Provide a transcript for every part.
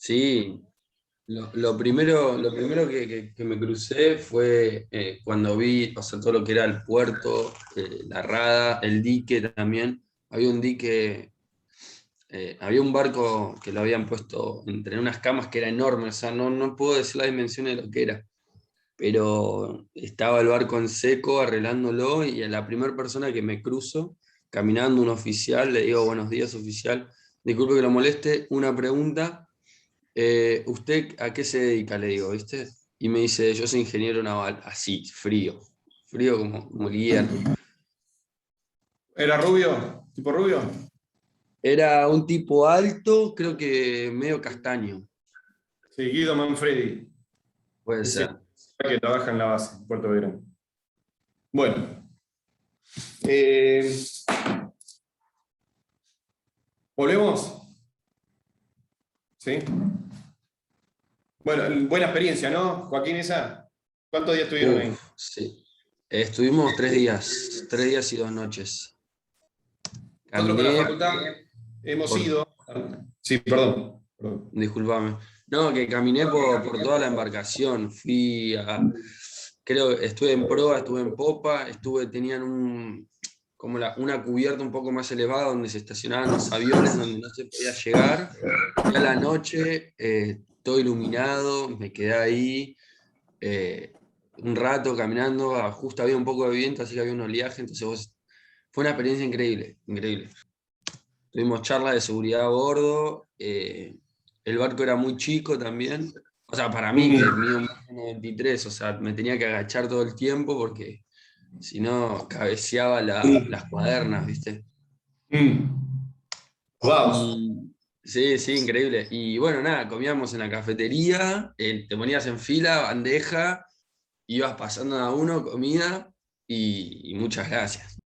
Sí, lo primero que me crucé fue cuando vi, o sea, todo lo que era el puerto, la rada, el dique también. Había un dique, había un barco que lo habían puesto entre unas camas que era enorme, o sea, no puedo decir la dimensión de lo que era, pero estaba el barco en seco arreglándolo y a la primera persona que me cruzo, caminando un oficial, le digo, buenos días, oficial, disculpe que lo moleste, una pregunta. ¿Usted a qué se dedica? Le digo, ¿viste? Y me dice, yo soy ingeniero naval, así, frío, frío como el hierro. ¿Era rubio? ¿Tipo rubio? Era un tipo alto, creo que medio castaño, Sí, Guido Manfredi. puede Es el ser. que trabaja en la base, en Puerto Belgrano. Bueno, eh, ¿volvemos? ¿Sí? Bueno, buena experiencia, ¿no, Joaquín, esa? ¿Cuántos días estuvieron ahí? Sí. Estuvimos 3 días y 2 noches. Nosotros con Caminé, la facultad hemos por, ido. Sí, perdón. disculpame, no, que caminé por toda la embarcación, creo, estuve en proa, estuve en popa, tenían una cubierta un poco más elevada donde se estacionaban los aviones, donde no se podía llegar. Y a la noche, todo iluminado, me quedé ahí un rato caminando, justo había un poco de viento, así que había un oleaje, entonces fue una experiencia increíble, increíble. Tuvimos charla de seguridad a bordo, el barco era muy chico también, o sea, para mí que mido 1,93 m, o sea, me tenía que agachar todo el tiempo porque si no cabeceaba las cuadernas, ¿viste? Vamos. Y sí, sí, increíble. Y bueno, nada, comíamos en la cafetería, te ponías en fila, bandeja, ibas pasando a uno, comida y muchas gracias.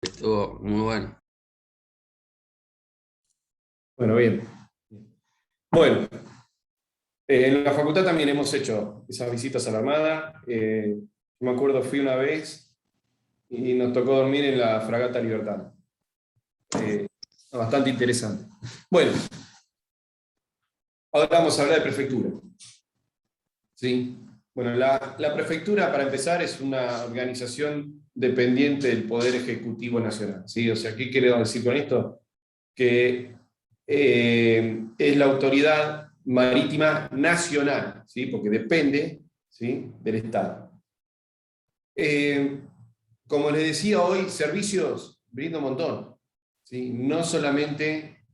Estuvo muy bueno. Bueno, bien. Bueno, en la facultad también hemos hecho esas visitas a la Armada. Me acuerdo, fui una vez y nos tocó dormir en la Fragata Libertad. Bastante interesante. Bueno, ahora vamos a hablar de prefectura. ¿Sí? Bueno, la prefectura, para empezar, es una organización dependiente del Poder Ejecutivo Nacional. ¿Sí? O sea, ¿qué quiero decir con esto? Que es la autoridad marítima nacional, ¿sí? Porque depende, ¿sí?, del Estado. Eh, Como les decía hoy, servicios brinda un montón. ¿Sí? No solamente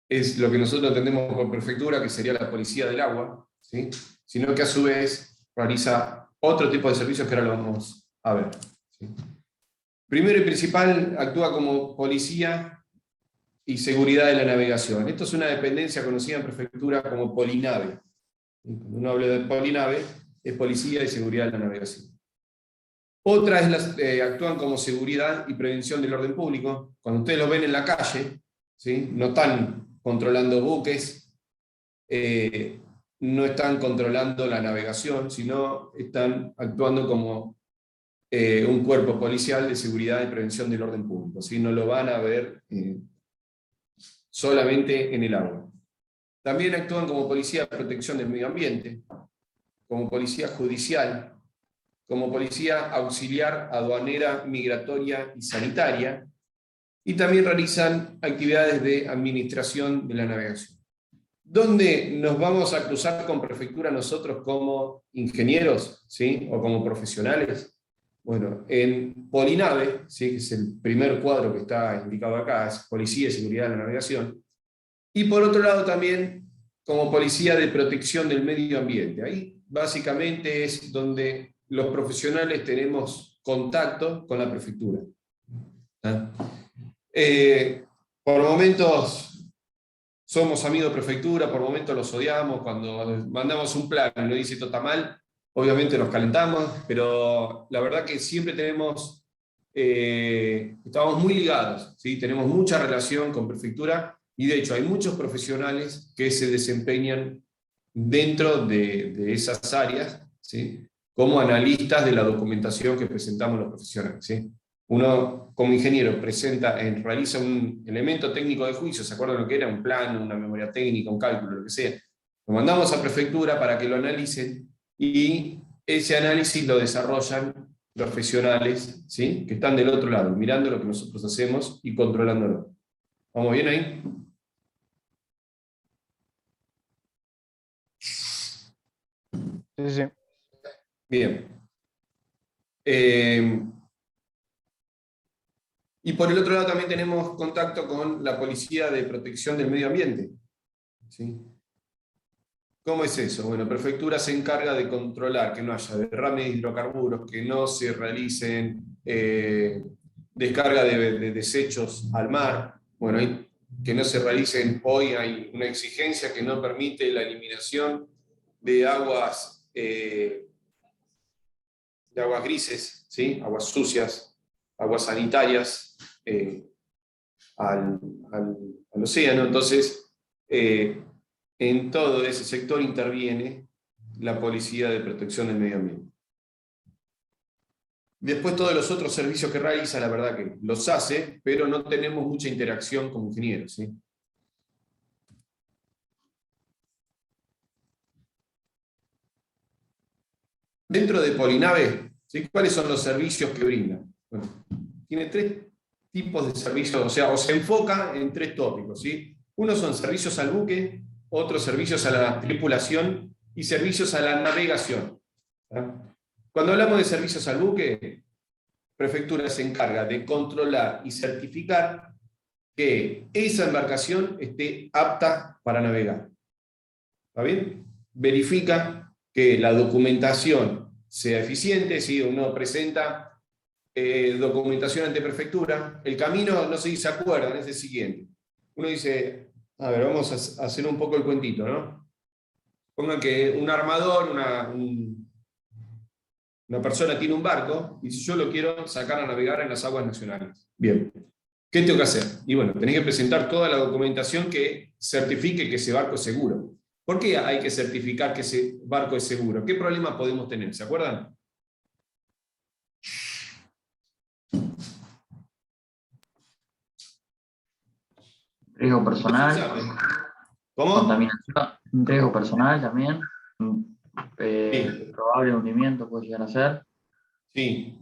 es lo que nosotros entendemos por prefectura, que sería la policía del agua, ¿sí?, sino que a su vez realiza otro tipo de servicios que ahora lo vamos a ver. ¿Sí? Primero y principal, actúa como policía y seguridad de la navegación. Esto es una dependencia conocida en prefectura como Polinave. Cuando uno habla de Polinave, es policía y seguridad de la navegación. Otra es actúan como seguridad y prevención del orden público. Cuando ustedes los ven en la calle, ¿sí?, no están controlando buques, no están controlando la navegación, sino están actuando como un cuerpo policial de seguridad y prevención del orden público. ¿Sí? No lo van a ver solamente en el agua. También actúan como policía de protección del medio ambiente, como policía judicial, como policía auxiliar aduanera, migratoria y sanitaria, y también realizan actividades de administración de la navegación. ¿Dónde nos vamos a cruzar con prefectura nosotros como ingenieros, ¿sí?, o como profesionales? Bueno, en Polinave, ¿sí?, que es el primer cuadro que está indicado acá, es Policía y Seguridad de la Navegación, y por otro lado también como policía de protección del medio ambiente. Ahí básicamente es donde los profesionales tenemos contacto con la prefectura. ¿Ah? Por momentos somos amigos de prefectura, por momentos los odiamos, cuando mandamos un plan y nos dice todo está mal, obviamente nos calentamos, pero la verdad que siempre estamos muy ligados, ¿sí? Tenemos mucha relación con prefectura y de hecho hay muchos profesionales que se desempeñan dentro de esas áreas, ¿sí?, como analistas de la documentación que presentamos los profesionales. ¿Sí? Uno, como ingeniero, realiza un elemento técnico de juicio, ¿se acuerdan lo que era? Un plano, una memoria técnica, un cálculo, lo que sea. Lo mandamos a prefectura para que lo analicen y ese análisis lo desarrollan profesionales, ¿sí? Que están del otro lado, mirando lo que nosotros hacemos y controlándolo. ¿Vamos bien ahí? Sí, sí. Bien. Y por el otro lado también tenemos contacto con la Policía de Protección del Medio Ambiente, ¿sí? ¿Cómo es eso? Bueno, prefectura se encarga de controlar que no haya derrame de hidrocarburos, que no se realicen descarga de desechos al mar. Bueno, que no se realicen, hoy hay una exigencia que no permite la eliminación de aguas grises, ¿sí? Aguas sucias, aguas sanitarias al océano. Entonces, en todo ese sector interviene la Policía de Protección del Medio Ambiente. Después todos los otros servicios que realiza, la verdad que los hace, pero no tenemos mucha interacción como ingenieros, ¿sí? Dentro de Polinave, ¿sí? ¿Cuáles son los servicios que brinda? Bueno, tiene 3 tipos de servicios, o se enfoca en 3 tópicos, ¿sí? Uno son servicios al buque, otros servicios a la tripulación y servicios a la navegación. ¿Sí? Cuando hablamos de servicios al buque, prefectura se encarga de controlar y certificar que esa embarcación esté apta para navegar. ¿Está bien? Verifica que la documentación sea eficiente, si uno presenta documentación ante prefectura, el camino, no sé si se acuerdan, es el siguiente. Uno dice, a ver, vamos a hacer un poco el cuentito, ¿no? Pongan que un armador, una persona tiene un barco, y si yo lo quiero sacar a navegar en las aguas nacionales. Bien. ¿Qué tengo que hacer? Y bueno, tenés que presentar toda la documentación que certifique que ese barco es seguro. ¿Por qué hay que certificar que ese barco es seguro? ¿Qué problema podemos tener? ¿Se acuerdan? Riesgo personal, ¿Cómo? contaminación, riesgo personal también, Sí. probable hundimiento puede llegar a ser, Sí.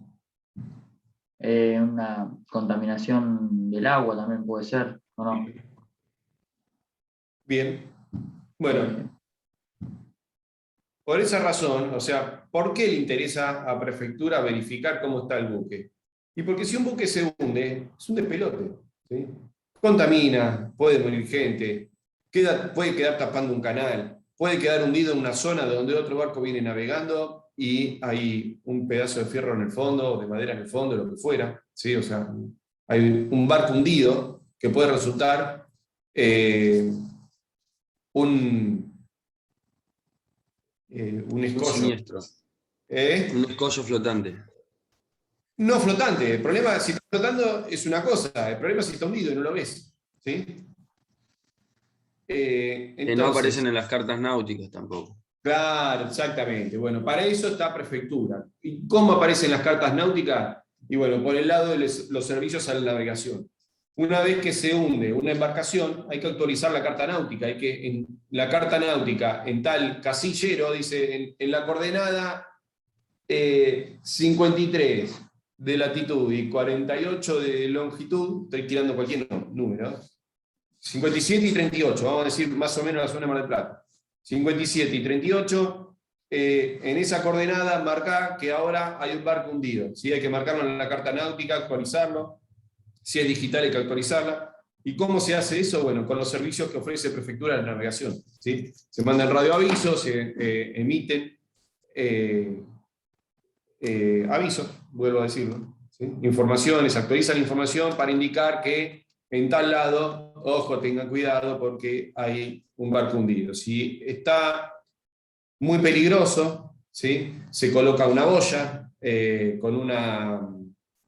una contaminación del agua también puede ser, ¿o no? Bien. Bueno, por esa razón, o sea, ¿por qué le interesa a prefectura verificar cómo está el buque? Y porque si un buque se hunde, es un despelote, ¿sí? Contamina, puede morir gente, puede quedar tapando un canal, puede quedar hundido en una zona de donde otro barco viene navegando y hay un pedazo de fierro en el fondo, de madera en el fondo, lo que fuera, ¿sí? O sea, hay un barco hundido que puede resultar un escollo. Siniestro. Un escollo flotante. No flotante. El problema, si está flotando, es una cosa. El problema es si está hundido y no lo ves. ¿Sí? Que no aparecen en las cartas náuticas tampoco. Claro, exactamente. Bueno, para eso está prefectura. ¿Y cómo aparecen las cartas náuticas? Y bueno, por el lado de los servicios a la navegación. Una vez que se hunde una embarcación, hay que actualizar la carta náutica. Hay que, en la carta náutica, en tal casillero, dice, en la coordenada 53 de latitud y 48 de longitud, estoy tirando cualquier número, 57 y 38, vamos a decir más o menos la zona de Mar del Plata. 57 y 38, en esa coordenada marca que ahora hay un barco hundido. ¿Sí? Hay que marcarlo en la carta náutica, actualizarlo. Si es digital hay que actualizarla. ¿Y cómo se hace eso? Bueno, con los servicios que ofrece Prefectura de Navegación. ¿Sí? Se mandan radioavisos, se emiten avisos, vuelvo a decirlo. ¿Sí? Informaciones, actualizan información para indicar que en tal lado, ojo, tengan cuidado porque hay un barco hundido. Si está muy peligroso, ¿sí? Se coloca una boya con una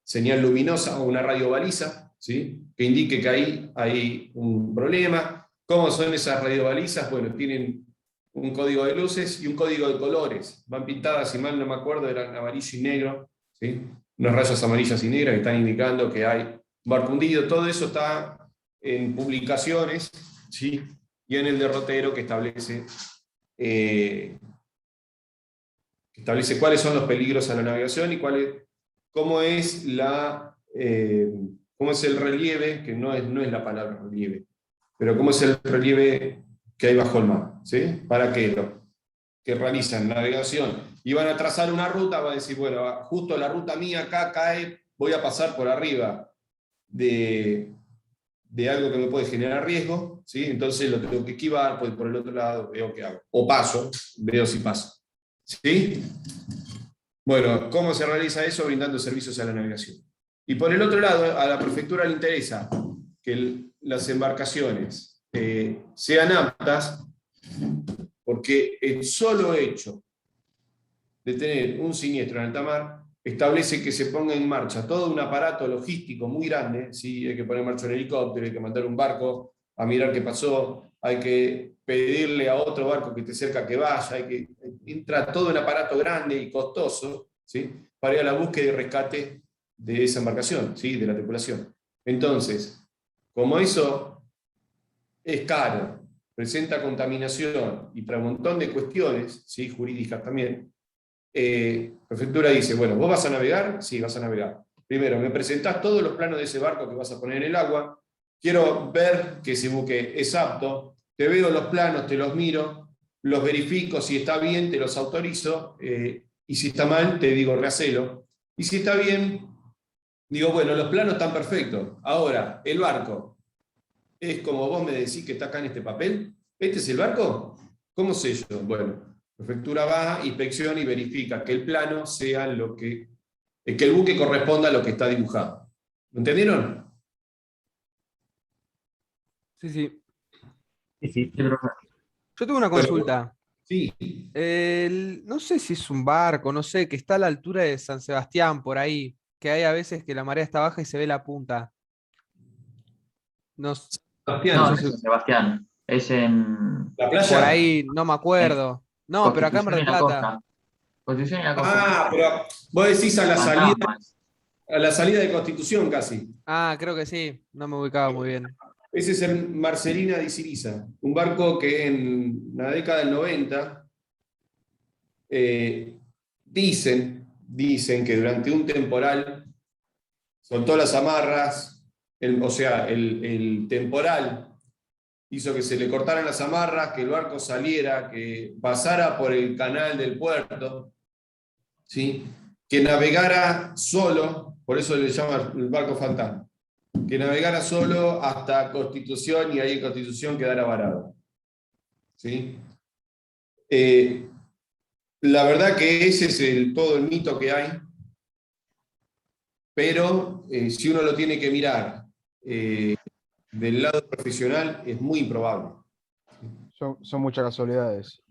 señal luminosa o una radiobaliza, ¿sí? Que indique que ahí hay un problema. ¿Cómo son esas radiobalizas? Bueno, tienen un código de luces y un código de colores. Van pintadas, si mal no me acuerdo, eran amarillo y negro, ¿sí? unas rayas amarillas y negras que están indicando que hay barco hundido. Todo eso está en publicaciones, ¿sí? Y en el derrotero que establece cuáles son los peligros a la navegación y cómo es el relieve, que no es la palabra relieve, pero cómo es el relieve que hay bajo el mar, ¿sí? Para que los que realizan navegación y van a trazar una ruta, van a decir, bueno, justo la ruta mía acá cae, voy a pasar por arriba de algo que me puede generar riesgo, ¿sí? Entonces lo tengo que esquivar, pues por el otro lado veo qué hago. O paso, veo si paso. ¿Sí? Bueno, ¿cómo se realiza eso? Brindando servicios a la navegación. Y por el otro lado, a la prefectura le interesa que las embarcaciones sean aptas, porque el solo hecho de tener un siniestro en alta mar establece que se ponga en marcha todo un aparato logístico muy grande, ¿sí? Hay que poner en marcha un helicóptero, hay que mandar un barco a mirar qué pasó, hay que pedirle a otro barco que esté cerca que vaya, entra todo un aparato grande y costoso, ¿sí? Para ir a la búsqueda y rescate de esa embarcación, ¿sí? De la tripulación. Entonces, como eso es caro, presenta contaminación y trae un montón de cuestiones, ¿sí? Jurídicas también, prefectura dice, bueno, ¿vos vas a navegar? Sí, vas a navegar. Primero, me presentás todos los planos de ese barco que vas a poner en el agua, quiero ver que ese buque es apto, te veo los planos, te los miro, los verifico, si está bien, te los autorizo, y si está mal, te digo, rehacelo. Y si está bien, digo, bueno, los planos están perfectos. Ahora, el barco, es como vos me decís que está acá en este papel. ¿Este es el barco? ¿Cómo sé yo? Bueno, prefectura va, inspecciona y verifica que el plano sea que el buque corresponda a lo que está dibujado. ¿Lo entendieron? Sí, sí. Sí, sí, profe. Yo tengo una consulta. Sí. No sé si es un barco, no sé, que está a la altura de San Sebastián, por ahí, que hay a veces que la marea está baja y se ve la punta. No, Sebastián, No, no no sé es si en Sebastián, es en, ¿la por playa? ahí, no me en acuerdo. No, pero acá en Mar Constitución y del la Plata. Costa. Constitución y la Costa. Ah, pero vos decís Fantasma. a la salida de Constitución casi. Ah, creo que sí, no me ubicaba muy bien. Ese es el Marcelina di Siriza, un barco que en la década del 90 dicen que durante un temporal soltó las amarras, el temporal hizo que se le cortaran las amarras, que el barco saliera, que pasara por el canal del puerto, ¿sí? Que navegara solo, por eso le llama el barco fantasma, que navegara solo hasta Constitución y ahí en Constitución quedara varado. ¿Sí? La verdad que ese es todo el mito que hay, pero si uno lo tiene que mirar del lado profesional, es muy improbable. Son muchas casualidades.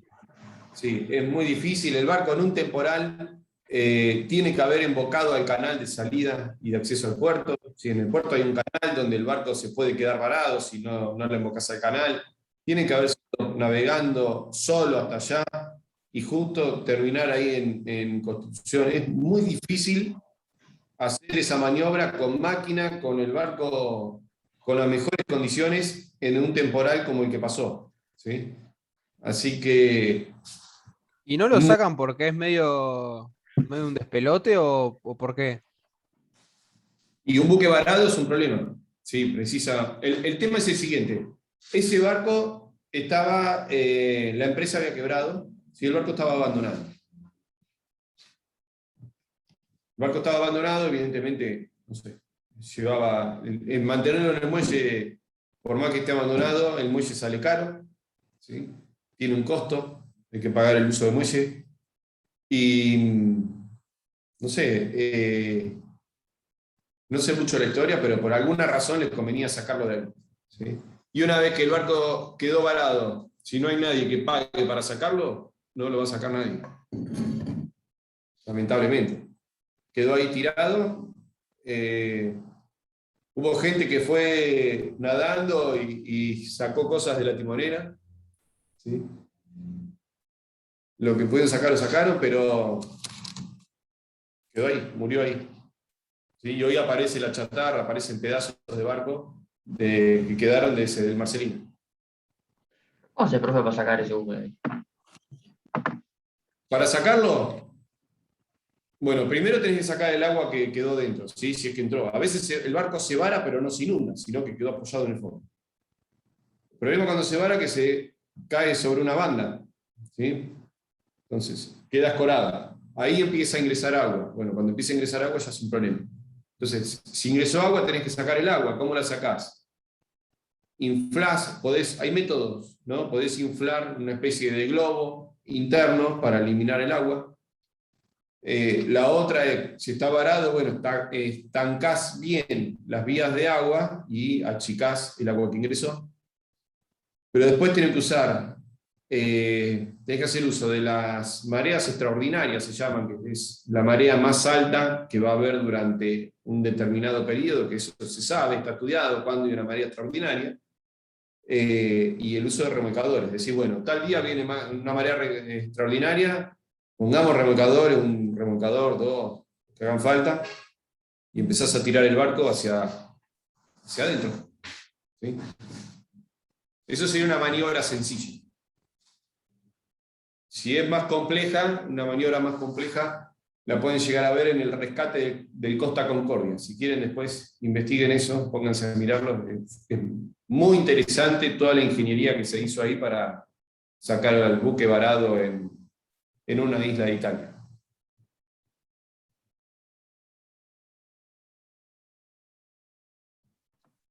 Sí, es muy difícil. El barco en un temporal tiene que haber embocado al canal de salida y de acceso al puerto. Si en el puerto hay un canal donde el barco se puede quedar varado, si no le embocas al canal, tiene que haber estado navegando solo hasta allá y justo terminar ahí en Constitución. Es muy difícil hacer esa maniobra con máquina, con el barco con las mejores condiciones en un temporal como el que pasó, ¿sí? Así que... ¿Y no lo sacan porque es medio un despelote o por qué? Y un buque varado es un problema. Sí, precisa. El tema es el siguiente. Ese barco estaba, la empresa había quebrado, sí, el barco estaba abandonado. El barco estaba abandonado, evidentemente, no sé, llevaba, el mantenerlo en el muelle, por más que esté abandonado, el muelle sale caro, ¿sí? Tiene un costo, hay que pagar el uso del muelle. Y, no sé, no sé mucho la historia, pero por alguna razón les convenía sacarlo de ahí, ¿sí? Y una vez que el barco quedó varado, si no hay nadie que pague para sacarlo, no lo va a sacar nadie. Lamentablemente. Quedó ahí tirado. Hubo gente que fue nadando y sacó cosas de la timonera, ¿sí? Lo que pudieron sacar lo sacaron, pero quedó ahí, murió ahí. ¿sí? Y hoy aparece la chatarra, aparecen pedazos de barco que quedaron del Marcelino. ¿Cómo hace, profe, para sacar ese buque de ahí? Para sacarlo, bueno, primero tenés que sacar el agua que quedó dentro, ¿sí? Si es que entró. A veces el barco se vara, pero no se inunda, sino que quedó apoyado en el fondo. El problema cuando se vara es que se cae sobre una banda, ¿sí? Entonces, queda escorada. Ahí empieza a ingresar agua. Bueno, cuando empieza a ingresar agua ya es un problema. Entonces, si ingresó agua, tenés que sacar el agua. ¿Cómo la sacás? Inflás, hay métodos, ¿no? Podés inflar una especie de globo interno para eliminar el agua. La otra es, si está varado, bueno, estancás bien las vías de agua y achicás el agua que ingresó. Pero después tienen que usar, tenés que hacer uso de las mareas extraordinarias, se llaman, que es la marea más alta que va a haber durante un determinado periodo, que eso se sabe, está estudiado, cuándo hay una marea extraordinaria. Y el uso de remolcadores, es decir, bueno, tal día viene una marea extraordinaria, pongamos remolcadores, un remolcador, dos, que hagan falta, y empezás a tirar el barco hacia adentro. ¿Sí? Eso sería una maniobra sencilla. Si es más compleja, una maniobra más compleja, la pueden llegar a ver en el rescate del Costa Concordia. Si quieren después investiguen eso, pónganse a mirarlo. Es muy interesante toda la ingeniería que se hizo ahí para sacar al buque varado en una isla de Italia.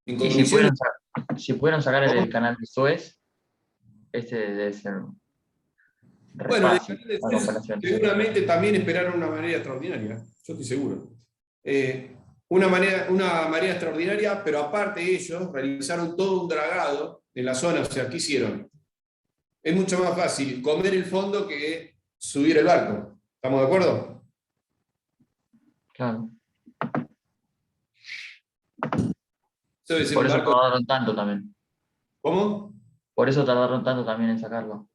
En Y conclusión, si pudieron sacar el canal de Suez, este debe ser bueno, en el fácil, canal de la Suez comparación. seguramente también esperaron una marea extraordinaria, yo estoy seguro. Una marea extraordinaria, pero aparte ellos realizaron todo un dragado en la zona, o sea, ¿qué hicieron? Es mucho más fácil comer el fondo que subir el barco. ¿Estamos de acuerdo? Claro. Eso debe ser Por un eso barco. tardaron tanto también. ¿Cómo? Por eso tardaron tanto también en sacarlo.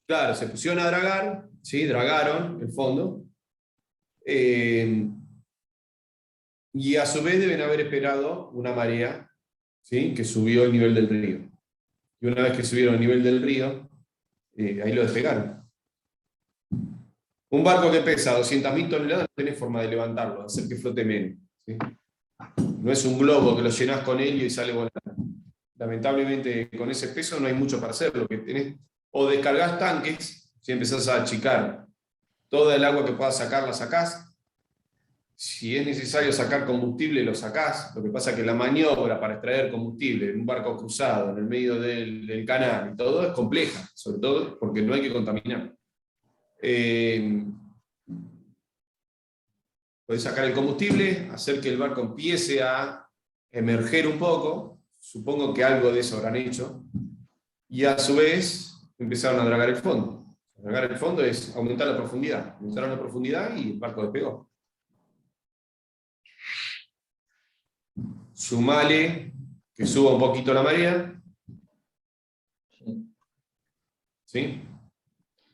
Claro, se pusieron a dragar, ¿sí? Dragaron el fondo. Y a su vez deben haber esperado una marea, ¿sí? Que subió el nivel del río. Y una vez que subieron el nivel del río, ahí lo despegaron. Un barco que pesa 200.000 toneladas no tenés forma de levantarlo, de hacer que flote menos, ¿sí? No es un globo que lo llenás con helio y sale volando. Lamentablemente con ese peso no hay mucho para hacer. Lo que tenés, o descargás tanques, si empezás a achicar toda el agua que puedas sacar, la sacás. Si es necesario sacar combustible, lo sacás. Lo que pasa es que la maniobra para extraer combustible en un barco cruzado, en el medio del canal y todo, es compleja, sobre todo porque no hay que contaminar. Podés sacar el combustible, hacer que el barco empiece a emerger un poco, supongo que algo de eso habrán hecho, y a su vez empezaron a dragar el fondo. Dragar el fondo es aumentar la profundidad. Aumentaron la profundidad y el barco despegó. Sumale que suba un poquito la marea. Sí. ¿Sí?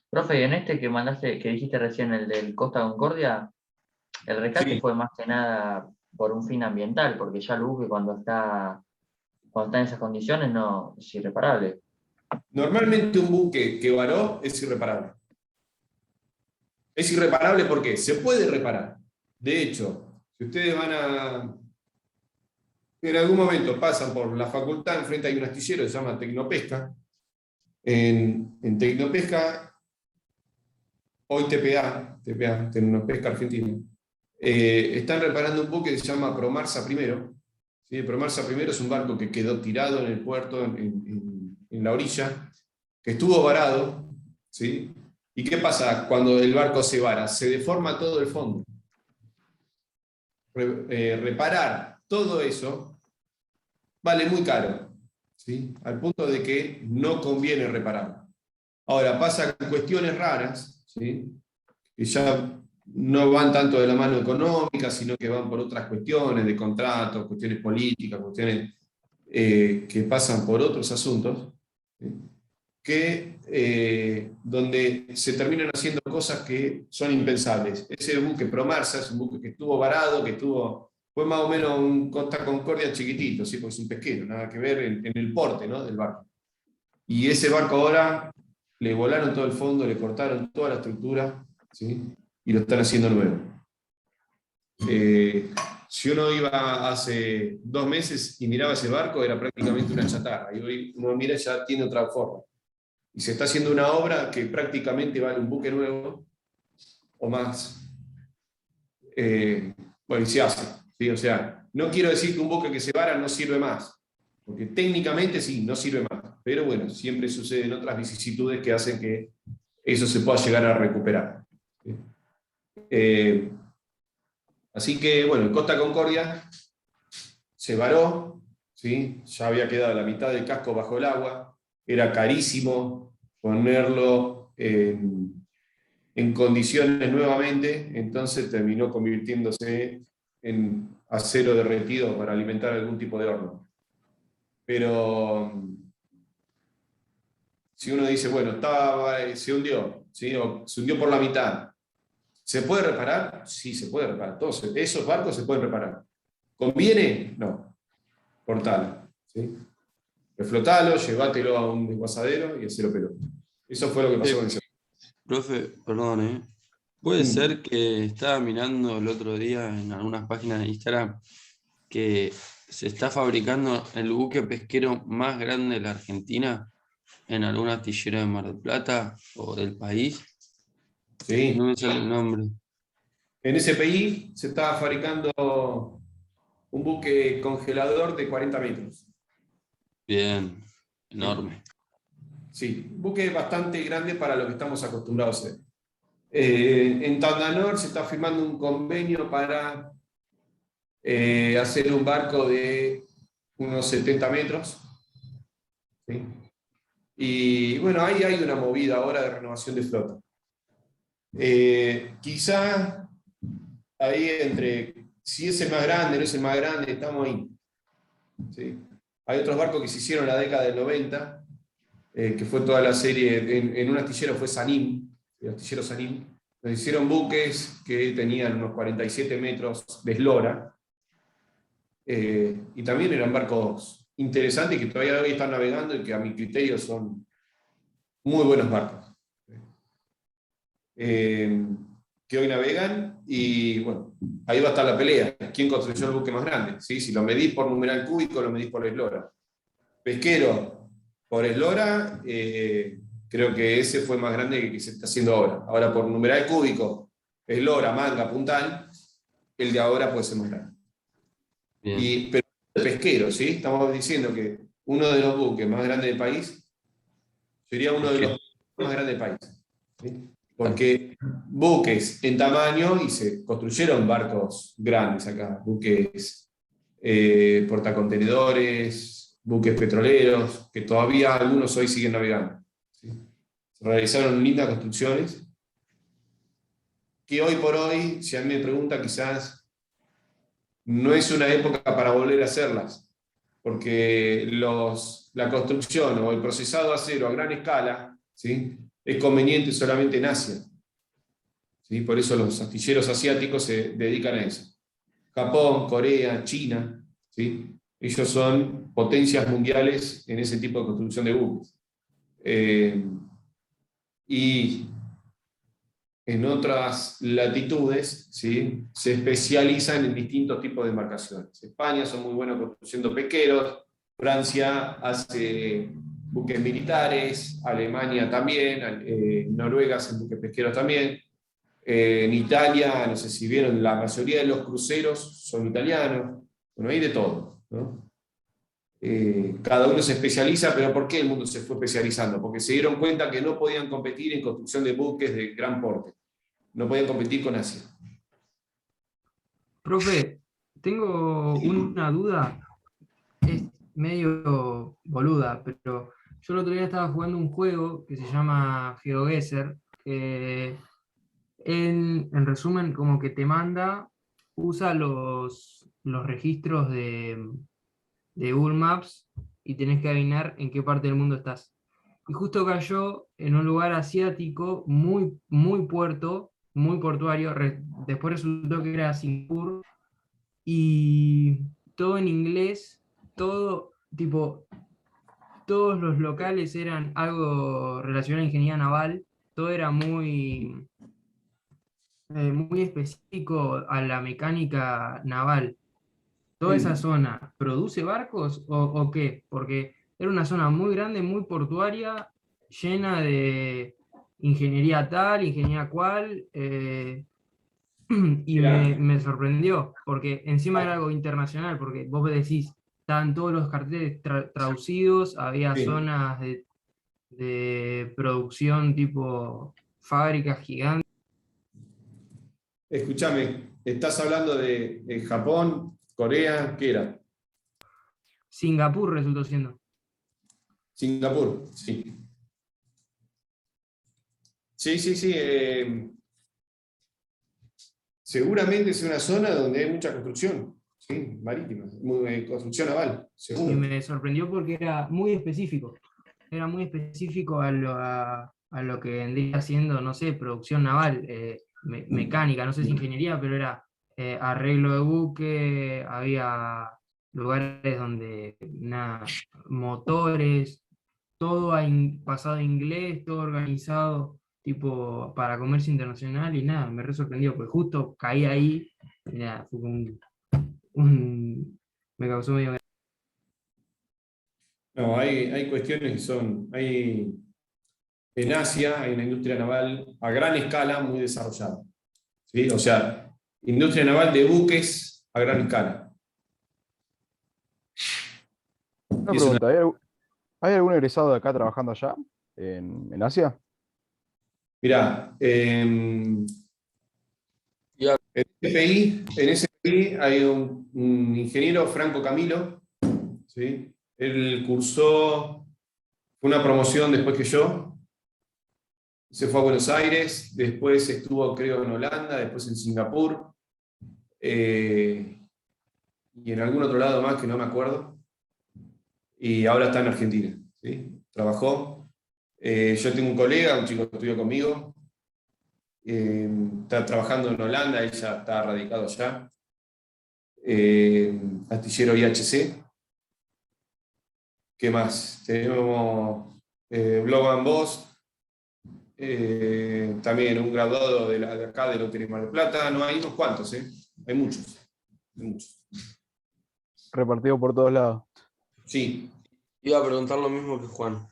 Profe, y en este que mandaste, que dijiste recién, el del Costa Concordia, el rescate Sí. fue más que nada por un fin ambiental, porque ya el buque cuando está en esas condiciones no es irreparable. Normalmente un buque que varó es irreparable. Es irreparable porque se puede reparar. De hecho, si ustedes en algún momento pasan por la facultad, enfrente hay un astillero que se llama Tecnopesca. En Tecnopesca, hoy TPA, Tecnopesca Argentina, están reparando un buque que se llama Promarsa I. ¿Sí? Promarsa I es un barco que quedó tirado en el puerto, en la orilla, que estuvo varado. ¿Sí? ¿Y qué pasa cuando el barco se vara? Se deforma todo el fondo. Reparar todo eso vale muy caro, ¿sí? Al punto de que no conviene reparar. Ahora, pasa cuestiones raras, ¿sí? Que ya no van tanto de la mano económica, sino que van por otras cuestiones de contratos, cuestiones políticas, cuestiones que pasan por otros asuntos, ¿sí? Donde se terminan haciendo cosas que son impensables. Ese buque Promarsa es un buque que estuvo varado, que estuvo Fue más o menos un Costa Concordia chiquitito, ¿sí? Porque es un pesquero, nada que ver en el porte, ¿no? Del barco. Y ese barco ahora le volaron todo el fondo, le cortaron toda la estructura, ¿sí? Y lo están haciendo nuevo. Si uno iba hace 2 meses y miraba ese barco, era prácticamente una chatarra. Y hoy uno mira y ya tiene otra forma. Y se está haciendo una obra que prácticamente vale un buque nuevo o más. Bueno, y se hace, ¿sí? O sea, no quiero decir que un buque que se vara no sirve más, porque técnicamente sí, no sirve más. Pero bueno, siempre suceden otras vicisitudes que hacen que eso se pueda llegar a recuperar. ¿Sí? Así que, bueno, el Costa Concordia se varó, ¿sí? Ya había quedado la mitad del casco bajo el agua, era carísimo ponerlo en condiciones nuevamente, entonces terminó convirtiéndose en acero derretido para alimentar algún tipo de horno. Pero si uno dice, bueno, se hundió, ¿sí? O se hundió por la mitad, ¿se puede reparar? Sí, se puede reparar. Entonces, esos barcos se pueden reparar. ¿Conviene? No. Cortalo, ¿sí? Reflotalo, llévatelo a un desguazadero y hacelo pelota. Eso fue lo que pasó con ese. Profe, perdón, ¿eh? Puede ser que estaba mirando el otro día en algunas páginas de Instagram que se está fabricando el buque pesquero más grande de la Argentina en algún astillero de Mar del Plata o del país. Sí. No me sale el nombre. En SPI se estaba fabricando un buque congelador de 40 metros. Bien, enorme. Sí, un buque bastante grande para lo que estamos acostumbrados a hacer. En Tandanor se está firmando un convenio para hacer un barco de unos 70 metros. ¿Sí? Y bueno, ahí hay una movida ahora de renovación de flota. Quizá ahí entre, si es el más grande, no es el más grande, estamos ahí. ¿Sí? Hay otros barcos que se hicieron en la década del 90, que fue toda la serie, en un astillero fue Sanim, el astillero Sanim, nos hicieron buques que tenían unos 47 metros de eslora, y también eran barcos interesantes que todavía hoy están navegando y que a mi criterio son muy buenos barcos. Que hoy navegan y bueno, ahí va a estar la pelea. ¿Quién construyó el buque más grande? ¿Sí? Si lo medís por numeral cúbico, lo medís por eslora. Pesquero, por eslora, creo que ese fue más grande que se está haciendo ahora. Ahora por numeral cúbico, eslora, manga, puntal, el de ahora puede ser más grande. Pero pesquero, ¿sí? Estamos diciendo que uno de los buques más grandes del país sería uno de los más grandes del país. ¿Sí? Porque buques en tamaño, y se construyeron barcos grandes acá, buques portacontenedores, buques petroleros, que todavía algunos hoy siguen navegando. ¿Sí? Se realizaron lindas construcciones, que hoy por hoy, si a mí me pregunta, quizás no es una época para volver a hacerlas, porque la construcción o el procesado de acero a gran escala, ¿sí? Es conveniente solamente en Asia. ¿Sí? Por eso los astilleros asiáticos se dedican a eso. Japón, Corea, China, ¿sí? Ellos son potencias mundiales en ese tipo de construcción de buques. Y en otras latitudes, ¿sí? Se especializan en distintos tipos de embarcaciones. España son muy buenos construyendo pesqueros, Francia hace buques militares, Alemania también, Noruega hace buques pesqueros también. En Italia, no sé si vieron, la mayoría de los cruceros son italianos. Bueno, hay de todo, ¿no? Cada uno se especializa, pero ¿por qué el mundo se fue especializando? Porque se dieron cuenta que no podían competir en construcción de buques de gran porte. No podían competir con Asia. Profe, tengo una duda, es medio boluda, pero yo el otro día estaba jugando un juego que se llama GeoGuessr, que en resumen como que te manda, usa los registros de Google Maps y tenés que adivinar en qué parte del mundo estás. Y justo cayó en un lugar asiático muy portuario, después resultó que era Singapur, y todo en inglés, todo, tipo, todos los locales eran algo relacionado a ingeniería naval, todo era muy específico a la mecánica naval. ¿Toda esa Mm. zona produce barcos o qué? Porque era una zona muy grande, muy portuaria, llena de ingeniería tal, ingeniería cual, y Mirá, me sorprendió, porque encima era algo internacional, porque vos decís, estaban todos los carteles traducidos, había sí. zonas de producción tipo fábricas gigantes. Escúchame, estás hablando de Japón, Corea, ¿qué era? Singapur resultó siendo. Singapur, sí. Sí, sí, sí. Seguramente es una zona donde hay mucha construcción, sí, marítima, construcción naval, Y seguro. me sorprendió porque era muy específico a lo que vendría siendo, no sé, producción naval, mecánica, no sé si ingeniería, pero era arreglo de buque, había lugares donde, nada, motores, todo pasado a inglés, todo organizado, tipo, para comercio internacional, y nada, me re sorprendió, porque justo caí ahí, y nada, fue como me causó medio. No, hay cuestiones que en Asia hay una industria naval a gran escala muy desarrollada, ¿sí? O sea, industria naval de buques a gran escala. Una Y es una, pregunta, ¿hay algún egresado de acá trabajando allá, en Asia? mirá, en Y SPI hay un ingeniero, Franco Camilo, ¿sí? Él cursó, fue una promoción después que yo, se fue a Buenos Aires, después estuvo creo en Holanda, después en Singapur, y en algún otro lado más que no me acuerdo, y ahora está en Argentina, ¿sí? Trabajó. Yo tengo un colega, un chico que estudió conmigo, está trabajando en Holanda, él ya está radicado allá, astillero IHC. ¿Qué más? Tenemos Blow and Boss, también un graduado de acá de Lotería Mar del Plata. No, hay unos cuantos, hay muchos. Hay muchos. Repartido por todos lados. Sí. iba a preguntar lo mismo que Juan.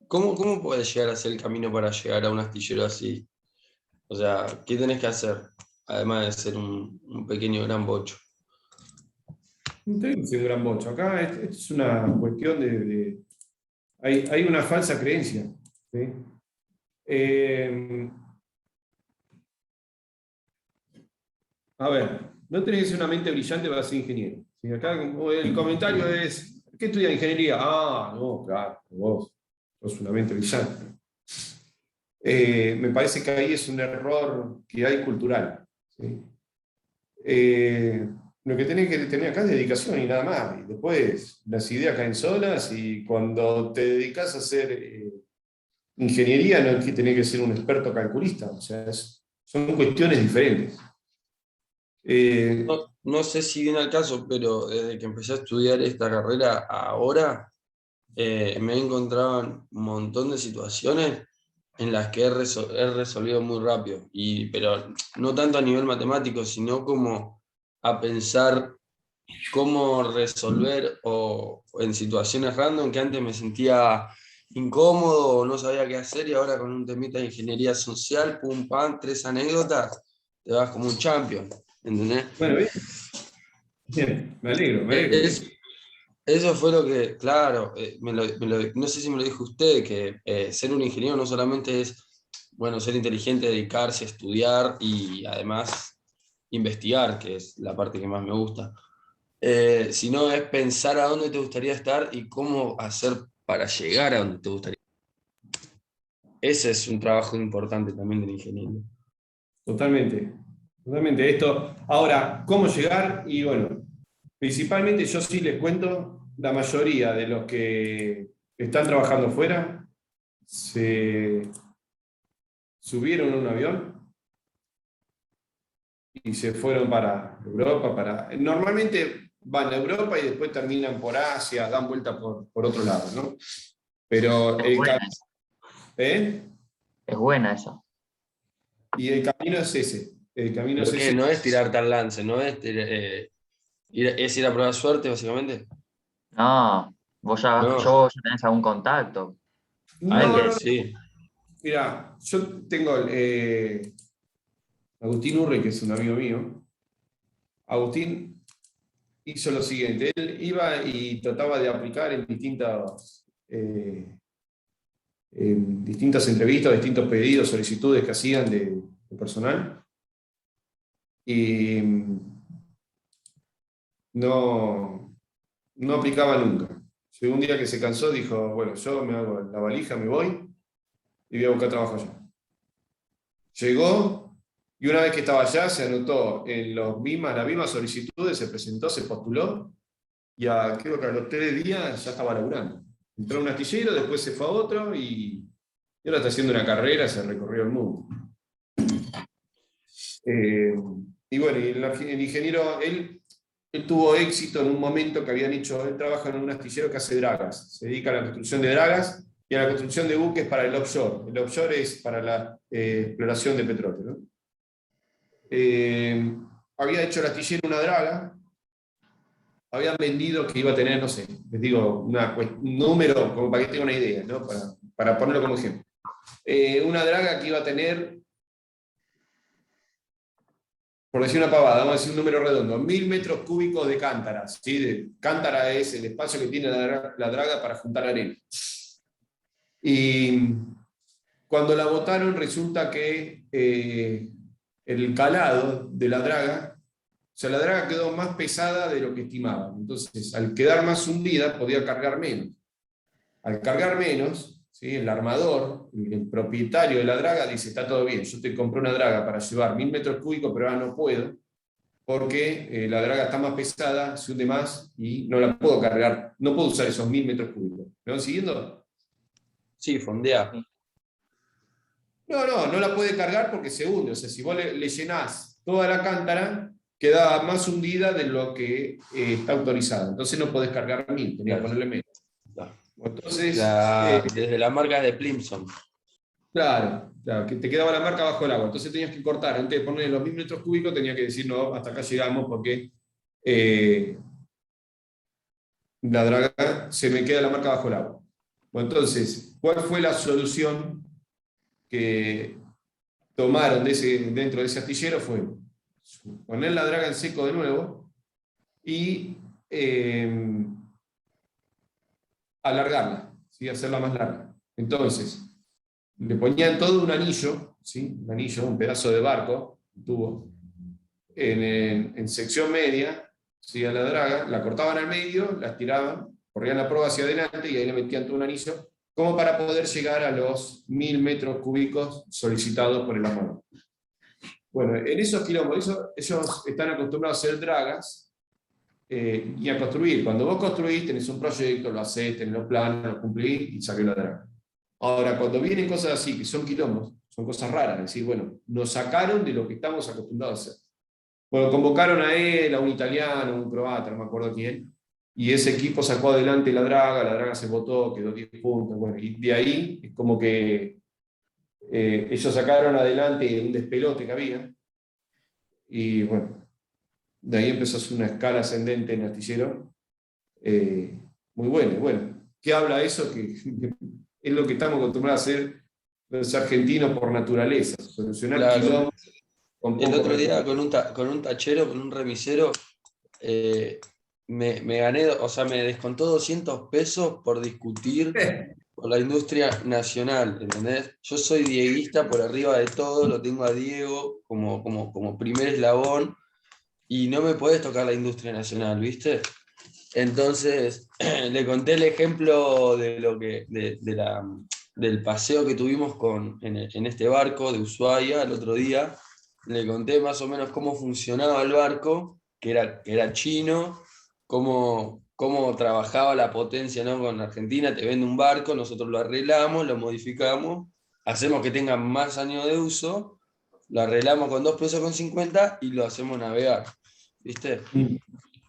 ¿Cómo puedes llegar a hacer el camino para llegar a un astillero así? O sea, ¿qué tenés que hacer? Además de ser un pequeño gran bocho. No tengo que ser un gran bocho. Acá esto es una cuestión hay una falsa creencia, ¿sí? A ver, no tenés que ser una mente brillante para ser ingeniero. ¿Sí? Acá el comentario es, ¿qué estudia ingeniería? Ah, no, claro, vos sos una mente brillante. Me parece que ahí es un error que hay cultural, ¿sí? Lo que tenés que tener acá es dedicación y nada más. Y después las ideas caen solas y cuando te dedicas a hacer ingeniería no es que tenés que ser un experto calculista. O sea, son cuestiones diferentes. No sé si viene al caso, pero desde que empecé a estudiar esta carrera ahora, me he encontrado en un montón de situaciones en las que he resolvido muy rápido, pero no tanto a nivel matemático, sino como a pensar cómo resolver o en situaciones random que antes me sentía incómodo o no sabía qué hacer y ahora con un temita de ingeniería social, pum, pam, 3 anécdotas, te vas como un champion, ¿entendés? Bueno, bien, bien, me Eh, alegro. Es, eso fue lo que, claro, no sé si me lo dijo usted, que ser un ingeniero no solamente es, bueno, ser inteligente, dedicarse a estudiar y además investigar, que es la parte que más me gusta, sino es pensar a dónde te gustaría estar y cómo hacer para llegar a donde te gustaría. Ese es un trabajo importante también del ingeniero. Totalmente, totalmente. Esto, ahora, ¿cómo llegar? Y bueno, principalmente yo sí les cuento, la mayoría de los que están trabajando fuera se subieron a un avión, y se fueron para Europa. Normalmente van a Europa y después terminan por Asia, dan vuelta por otro lado, ¿no? Pero Es buena, es buena esa. y el camino es ese. El camino es ¿Pero qué? ese. No es tirar tal lance, no es, es ir a probar suerte, básicamente. No, No. yo ya tenés algún contacto. Ay, No, no, sí. mira, yo tengo Agustín Urre, que es un amigo mío. Agustín hizo lo siguiente, él iba y trataba de aplicar en distintas entrevistas, distintos pedidos, solicitudes que hacían de personal, y no aplicaba nunca. Llegó un día que se cansó, dijo, bueno, yo me hago la valija, me voy y voy a buscar trabajo allá. Llegó, y una vez que estaba allá, se anotó en las mismas solicitudes, se presentó, se postuló, y creo que a los 3 días ya estaba laburando. Entró a un astillero, después se fue a otro, y ahora está haciendo una carrera, se recorrió el mundo. Y bueno, y el ingeniero, él tuvo éxito en un momento que él trabaja en un astillero que hace dragas, se dedica a la construcción de dragas y a la construcción de buques para el offshore. El offshore es para la exploración de petróleo, ¿no? Había hecho el astillero una draga, habían vendido que iba a tener, no sé, les digo, un número, como para que tengan una idea, ¿no? Para ponerlo como ejemplo. Una draga que iba a tener, por decir una pavada, vamos a decir un número redondo, 1000 metros cúbicos de cántaras, ¿sí? Cántara es el espacio que tiene la draga para juntar arena. Y cuando la botaron, resulta que el calado de la draga, o sea, la draga quedó más pesada de lo que estimaban. Entonces, al quedar más hundida, podía cargar menos. Al cargar menos, ¿sí? El armador, el propietario de la draga, dice, está todo bien, yo te compré una draga para llevar 1000 metros cúbicos, pero ahora no puedo, porque la draga está más pesada, se hunde más y no la puedo cargar, no puedo usar esos 1000 metros cúbicos. ¿Me van siguiendo? Sí, fondea. No la puede cargar porque se hunde. O sea, si vos le llenás toda la cántara, queda más hundida de lo que está autorizado. Entonces no podés cargar 1000, tenés que ponerle menos. Entonces, Desde las marcas de Plimson. claro, que te quedaba la marca bajo el agua. Entonces tenías que cortar. Antes de poner los 1000 metros cúbicos, tenías que decir, no, hasta acá llegamos porque la draga se me queda la marca bajo el agua. Bueno, entonces, ¿cuál fue la solución que tomaron dentro de ese astillero? Fue poner la draga en seco de nuevo y alargarla, ¿sí? Hacerla más larga. Entonces, le ponían todo un anillo, ¿sí? Un anillo, un pedazo de barco, un tubo, en sección media, ¿sí? A la draga, la cortaban al medio, la estiraban, corrían la proa hacia adelante y ahí le metían todo un anillo, como para poder llegar a los 1000 metros cúbicos solicitados por el armador. Bueno, en esos quilombos, ellos están acostumbrados a hacer dragas y a construir. Cuando vos construís, tenés un proyecto, lo hacés, tenés los planos, lo cumplís y saqués la draga. Ahora, cuando vienen cosas así, que son quilombos, son cosas raras, es decir, bueno, nos sacaron de lo que estamos acostumbrados a hacer. Bueno, convocaron a él, a un italiano, a un croata, no me acuerdo quién, y ese equipo sacó adelante la draga se botó, quedó 10 puntos, bueno, y de ahí es como que ellos sacaron adelante un despelote que había, y bueno, de ahí empezó a hacer una escala ascendente en astillero, muy buena. Bueno, ¿qué habla eso? Que es lo que estamos acostumbrados a hacer los argentinos por naturaleza, solucionar Claro. quilombos con El poco otro día recurso. con un tachero, con un remisero, me gané, o sea, me descontó 200 pesos por discutir por la industria nacional, ¿entendés? Yo soy dieguista por arriba de todo, lo tengo a Diego como primer eslabón, y no me podés tocar la industria nacional, ¿viste? Entonces, le conté el ejemplo del paseo que tuvimos en este barco de Ushuaia el otro día. Le conté más o menos cómo funcionaba el barco, que era chino, cómo trabajaba la potencia, ¿no? Con Argentina, te vende un barco, nosotros lo arreglamos, lo modificamos, hacemos que tenga más años de uso, lo arreglamos con 2 pesos con 50 y lo hacemos navegar, ¿viste?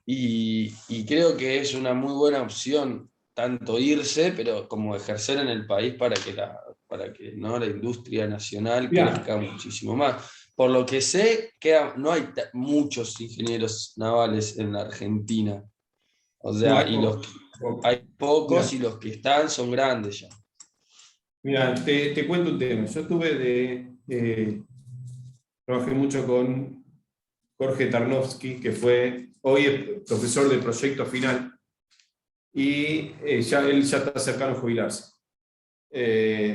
Y creo que es una muy buena opción tanto irse, pero como ejercer en el país para que ¿no? la industria nacional Mirá. crezca muchísimo más. Por lo que sé, no hay muchos ingenieros navales en la Argentina. O sea, No, hay y hay pocos y los que están son grandes ya. Mira, te cuento un tema. Yo trabajé mucho con Jorge Tarnowski, que hoy es profesor del proyecto final, y él ya está cercano a jubilarse.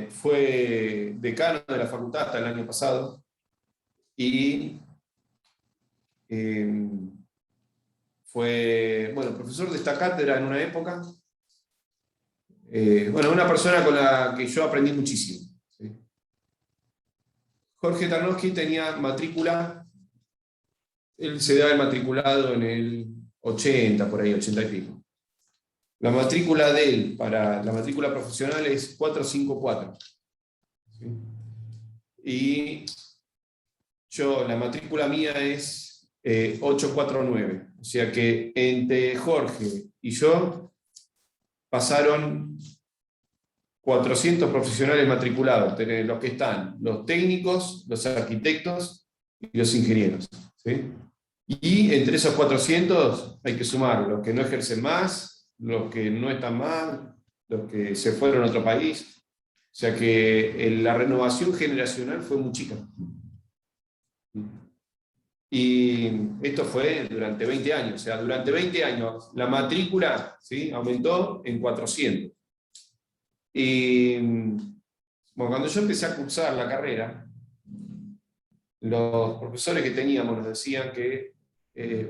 Fue decano de la facultad hasta el año pasado, y fue, profesor de esta cátedra en una época. Una persona con la que yo aprendí muchísimo. ¿Sí? Jorge Tarnowski tenía matrícula, él se da el matriculado en el 80, por ahí, 80 y pico. La matrícula de él para la matrícula profesional es 454. ¿Sí? Y la matrícula mía es 849. O sea que entre Jorge y yo pasaron 400 profesionales matriculados, los que están, los técnicos, los arquitectos y los ingenieros. ¿Sí? Y entre esos 400 hay que sumar los que no ejercen más, los que no están mal, los que se fueron a otro país. O sea que la renovación generacional fue muy chica. Y esto fue durante 20 años. O sea, durante 20 años la matrícula, ¿sí?, aumentó en 400. Y cuando yo empecé a cursar la carrera, los profesores que teníamos nos decían que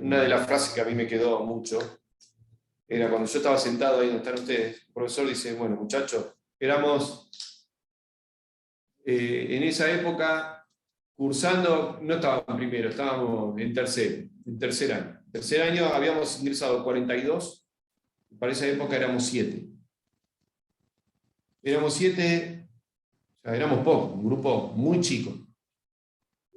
una de las frases que a mí me quedó mucho era cuando yo estaba sentado ahí donde están ustedes, el profesor dice, bueno, muchachos, éramos en esa época cursando, no estábamos en primero, estábamos en tercer año. En tercer año habíamos ingresado 42, para esa época éramos 7. Éramos 7, o sea, éramos pocos, un grupo muy chico.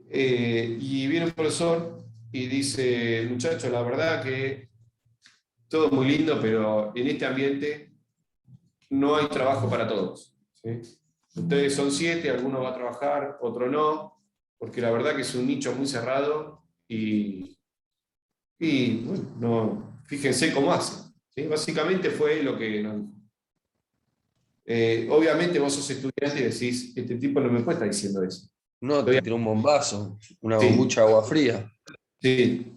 Y viene un profesor y dice, muchachos, la verdad que todo muy lindo, pero en este ambiente no hay trabajo para todos. ¿Sí? Ustedes son 7, alguno va a trabajar, otro no, porque la verdad que es un nicho muy cerrado y bueno, no, fíjense cómo hacen. ¿Sí? Básicamente fue lo que nos dijo. Obviamente vos sos estudiante y decís, este tipo no me puede estar diciendo eso. No, te tiró un bombazo, una Sí. bombucha de agua fría. Sí.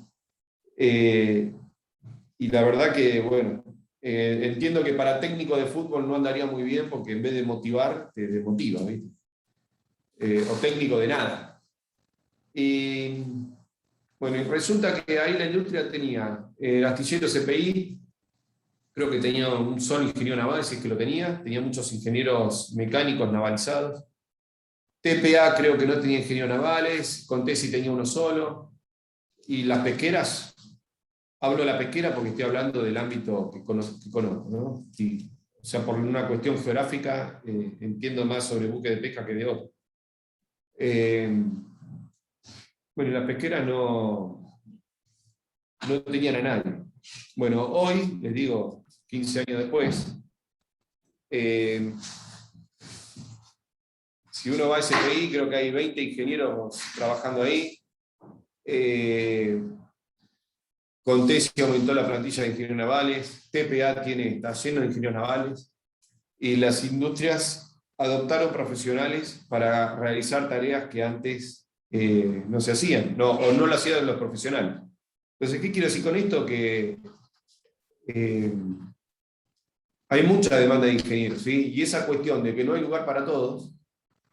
Y la verdad que, bueno, entiendo que para técnico de fútbol no andaría muy bien porque en vez de motivar, te desmotiva, ¿viste? O técnico de nada. Y bueno, y resulta que ahí la industria tenía el astillero CPI, creo que tenía un solo ingeniero naval, si es que lo tenía muchos ingenieros mecánicos navalizados. TPA creo que no tenía ingenieros navales, Contesi tenía uno solo, y las pesqueras, hablo de la pesquera porque estoy hablando del ámbito que conozco, ¿no? Y, o sea, por una cuestión geográfica, entiendo más sobre buque de pesca que de otro. Bueno, las pesqueras no tenían a nadie. Bueno, hoy, les digo, 15 años después, si uno va a SPI, creo que hay 20 ingenieros trabajando ahí. Contesi aumentó la plantilla de ingenieros navales, TPA está lleno de ingenieros navales, y las industrias adoptaron profesionales para realizar tareas que antes no se hacían, o no lo hacían los profesionales. Entonces, ¿qué quiero decir con esto? Que hay mucha demanda de ingenieros, ¿sí? Y esa cuestión de que no hay lugar para todos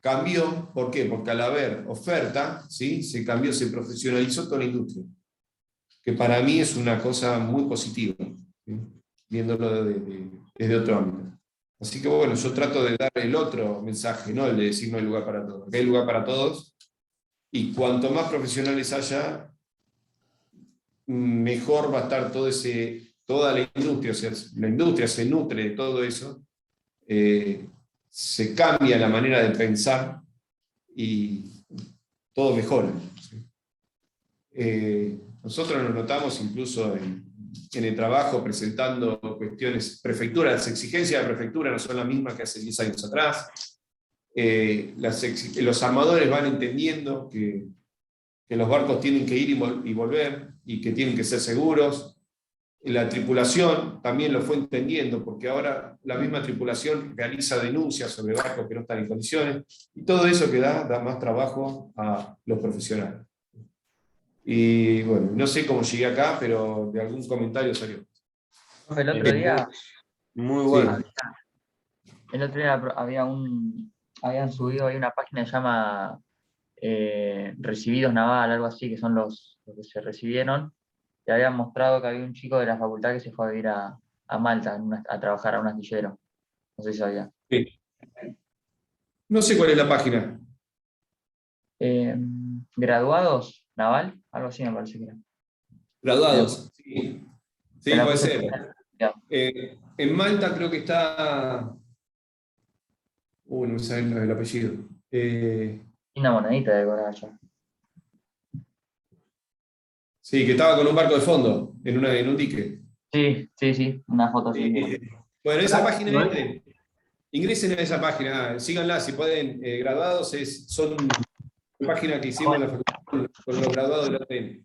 cambió. ¿Por qué? Porque al haber oferta, ¿sí?, se profesionalizó toda la industria, que para mí es una cosa muy positiva, ¿sí?, viéndolo desde otro ámbito. Así que bueno, yo trato de dar el otro mensaje, no el de decir no hay lugar para todos. Hay lugar para todos, y cuanto más profesionales haya, mejor va a estar toda la industria. O sea, la industria se nutre de todo eso, se cambia la manera de pensar y todo mejora. ¿Sí? Nosotros nos notamos incluso en el trabajo presentando cuestiones, prefectura, las exigencias de prefectura no son las mismas que hace 10 años atrás. Los armadores van entendiendo que los barcos tienen que ir y volver y que tienen que ser seguros. La tripulación también lo fue entendiendo, porque ahora la misma tripulación realiza denuncias sobre barcos que no están en condiciones, y todo eso que da más trabajo a los profesionales. Y bueno, no sé cómo llegué acá, pero de algún comentario salió. El otro día, Muy Sí. bueno. habían subido ahí una página que se llama Recibidos Naval, algo así, que son los que se recibieron, y habían mostrado que había un chico de la facultad que se fue a vivir a Malta a trabajar a un astillero. No sé si sabía. Sí. No sé cuál es la página. Graduados Naval, algo así me parece que era. Graduados. Sí, sí, Te la puede puse ser. ya. En Malta creo que está... no me sale el apellido. Una monedita de cobrar allá. Sí, que estaba con un barco de fondo, en un dique. Sí, una foto así. Bueno, esa página, ingresen a esa página, síganla si pueden. Graduados son una página que hicimos en la facultad con los graduados de la UTN.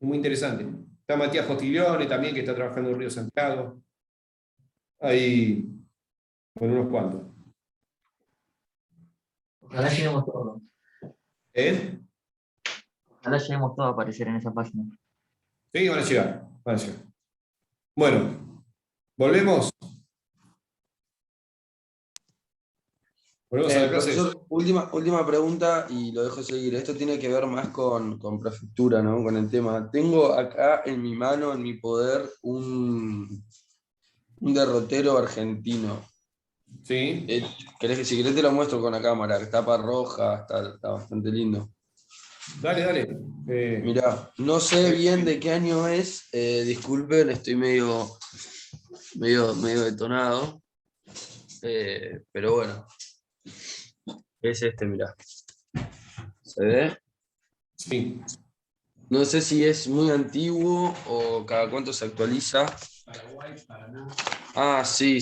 Muy interesante. Está Matías Postiglione también, que está trabajando en Río Santiago. Ahí, con unos cuantos. Ojalá lleguemos todos. ¿Eh? Ojalá lleguemos todos a aparecer en esa página. Sí, van a llegar. Van a llegar. Bueno, volvemos. Volvemos a la clase. Profesor, última pregunta y lo dejo seguir. Esto tiene que ver más con prefectura, ¿no? Con el tema. Tengo acá en mi mano, en mi poder, un derrotero argentino. Sí. Si querés te lo muestro con la cámara, tapa roja, está bastante lindo. Dale. Mirá, no sé bien de qué año es, disculpen, estoy medio detonado, pero bueno, es este, mirá. ¿Se ve? Sí. No sé si es muy antiguo o cada cuánto se actualiza. Ah, sí.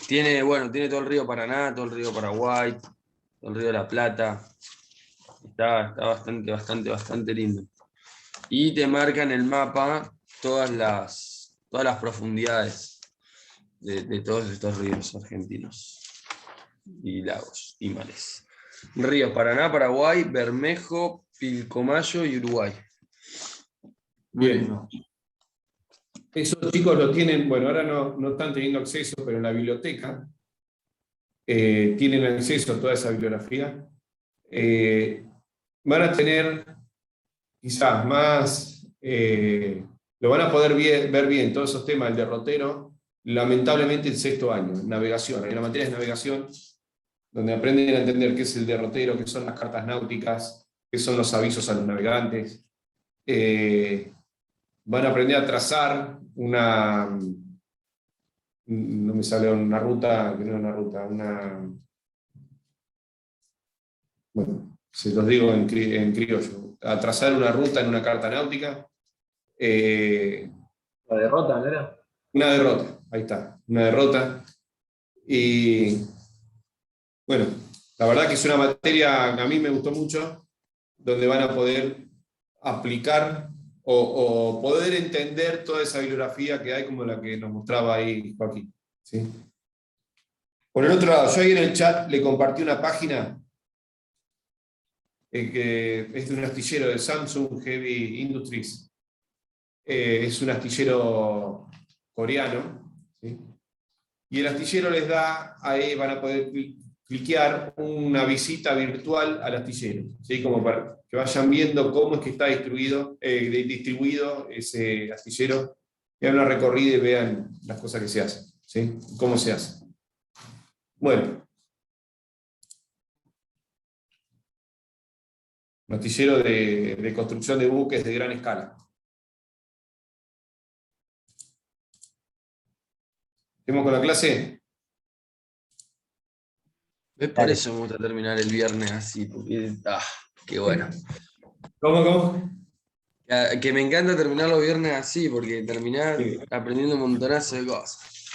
Tiene todo el río Paraná, todo el río Paraguay, todo el río de la Plata. Está bastante lindo. Y te marca en el mapa todas las profundidades de todos estos ríos argentinos y lagos y mares. Ríos Paraná, Paraguay, Bermejo, Pilcomayo y Uruguay. Muy Bien. lindo. Esos chicos lo tienen, bueno, ahora no están teniendo acceso, pero en la biblioteca tienen acceso a toda esa bibliografía. Van a tener quizás más, lo van a poder ver bien todos esos temas del derrotero, lamentablemente el 6º año, navegación. Hay una materia de navegación donde aprenden a entender qué es el derrotero, qué son las cartas náuticas, qué son los avisos a los navegantes. Van a aprender a trazar no me sale una ruta, que no es una ruta, bueno, se los digo en criollo, a trazar una ruta en una carta náutica. La derrota, ¿verdad? Una derrota, ahí está, una derrota. Y bueno, la verdad que es una materia que a mí me gustó mucho, donde van a poder aplicar o poder entender toda esa bibliografía que hay, como la que nos mostraba ahí Joaquín. ¿Sí? Por el otro lado, yo ahí en el chat le compartí una página que es de un astillero de Samsung Heavy Industries. Es un astillero coreano. ¿Sí? Y el astillero les da, ahí van a poder cliquear una visita virtual al astillero, ¿sí? Como para que vayan viendo cómo es que está distribuido ese astillero, y hagan una recorrida y vean las cosas que se hacen, ¿sí? Cómo se hace. Bueno. Un astillero de construcción de buques de gran escala. ¿Seguimos con la clase? ¿Ves? Por Dale. eso me gusta terminar el viernes así, porque, qué bueno. ¿Cómo? Que me encanta terminar los viernes así, porque terminar Sí. aprendiendo un montonazo de cosas.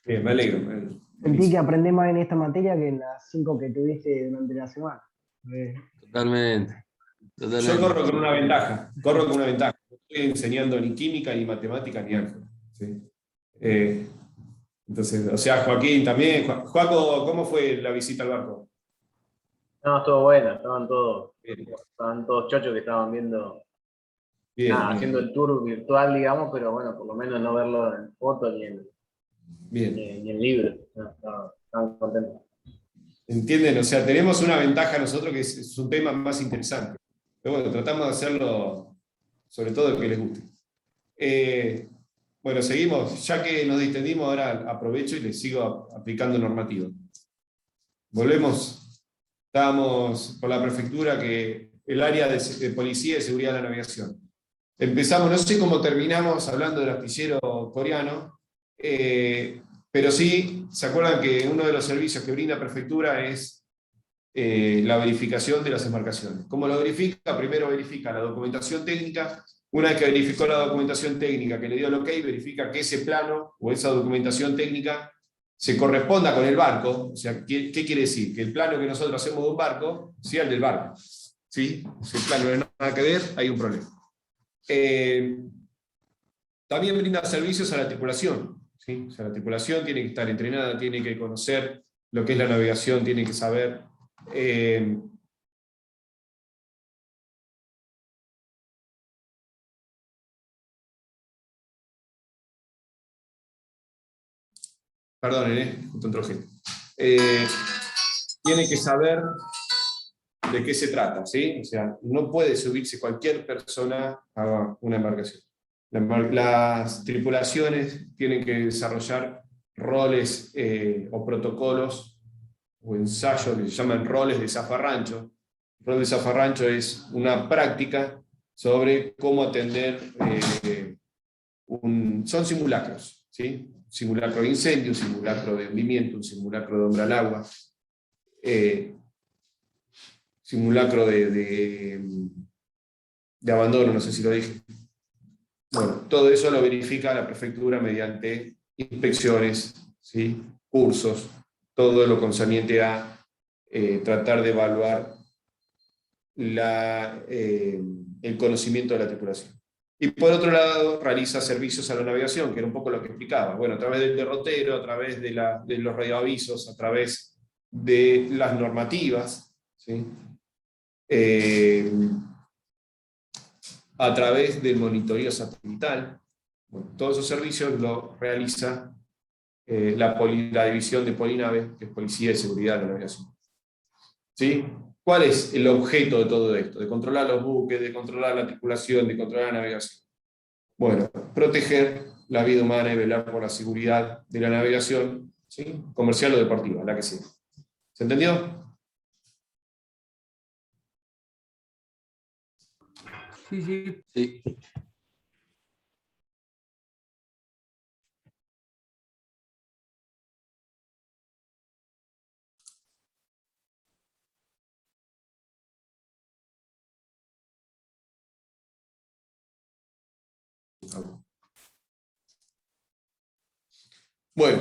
Bien, me alegro. Me alegro. Sentí que aprendés más en esta materia que en las 5 que tuviste durante la semana. Totalmente. Yo Totalmente. corro con una ventaja. Corro con una ventaja. No estoy enseñando ni química, ni matemática, ni álgebra. ¿Sí? Entonces, o sea, Joaquín también. Joaco, ¿cómo fue la visita al barco? No, estuvo bueno, estaban Bien, todos chochos que estaban viendo, bien, nada, bien. haciendo el tour virtual, digamos, pero bueno, por lo menos no verlo en foto Bien. ni en libro. No, estaban contentos. ¿Entienden? O sea, tenemos una ventaja nosotros que es un tema más interesante. Pero bueno, tratamos de hacerlo sobre todo el que les guste. Bueno, seguimos. Ya que nos distendimos, ahora aprovecho y les sigo aplicando normativa. Volvemos. Estábamos por la prefectura, que el área de policía y seguridad de la navegación. Empezamos, no sé cómo terminamos hablando del astillero coreano, pero sí, ¿se acuerdan que uno de los servicios que brinda prefectura es la verificación de las embarcaciones? ¿Cómo lo verifica? Primero verifica la documentación técnica. Una vez que verificó la documentación técnica, que le dio el ok, verifica que ese plano o esa documentación técnica se corresponda con el barco. O sea, ¿qué quiere decir? Que el plano que nosotros hacemos de un barco sea el del barco. ¿Sí? Si el plano no tiene nada que ver, hay un problema. También brinda servicios a la tripulación. ¿Sí? O sea, la tripulación tiene que estar entrenada, tiene que conocer lo que es la navegación, tiene que saber perdonen, justo entró gente. Tiene que saber de qué se trata, ¿sí? O sea, no puede subirse cualquier persona a una embarcación. Las tripulaciones tienen que desarrollar roles o protocolos o ensayos que se llaman roles de zafarrancho. El rol de zafarrancho es una práctica sobre cómo atender, son simulacros, ¿sí? Un simulacro de incendio, un simulacro de hundimiento, un simulacro de hombre al agua, simulacro de abandono, no sé si lo dije. Bueno, todo eso lo verifica la prefectura mediante inspecciones, ¿sí? Cursos, todo lo concerniente a tratar de evaluar el conocimiento de la tripulación. Y por otro lado, realiza servicios a la navegación, que era un poco lo que explicaba. Bueno, a través del derrotero, a través de los radioavisos, a través de las normativas, ¿sí? A través del monitoreo satelital. Bueno, todos esos servicios los realiza la división de Polinave, que es Policía de Seguridad de la Navegación. ¿Sí? ¿Cuál es el objeto de todo esto? De controlar los buques, de controlar la tripulación, de controlar la navegación. Bueno, proteger la vida humana y velar por la seguridad de la navegación, ¿sí? Comercial o deportiva, la que sea. ¿Se entendió? Sí, sí. Sí. Bueno,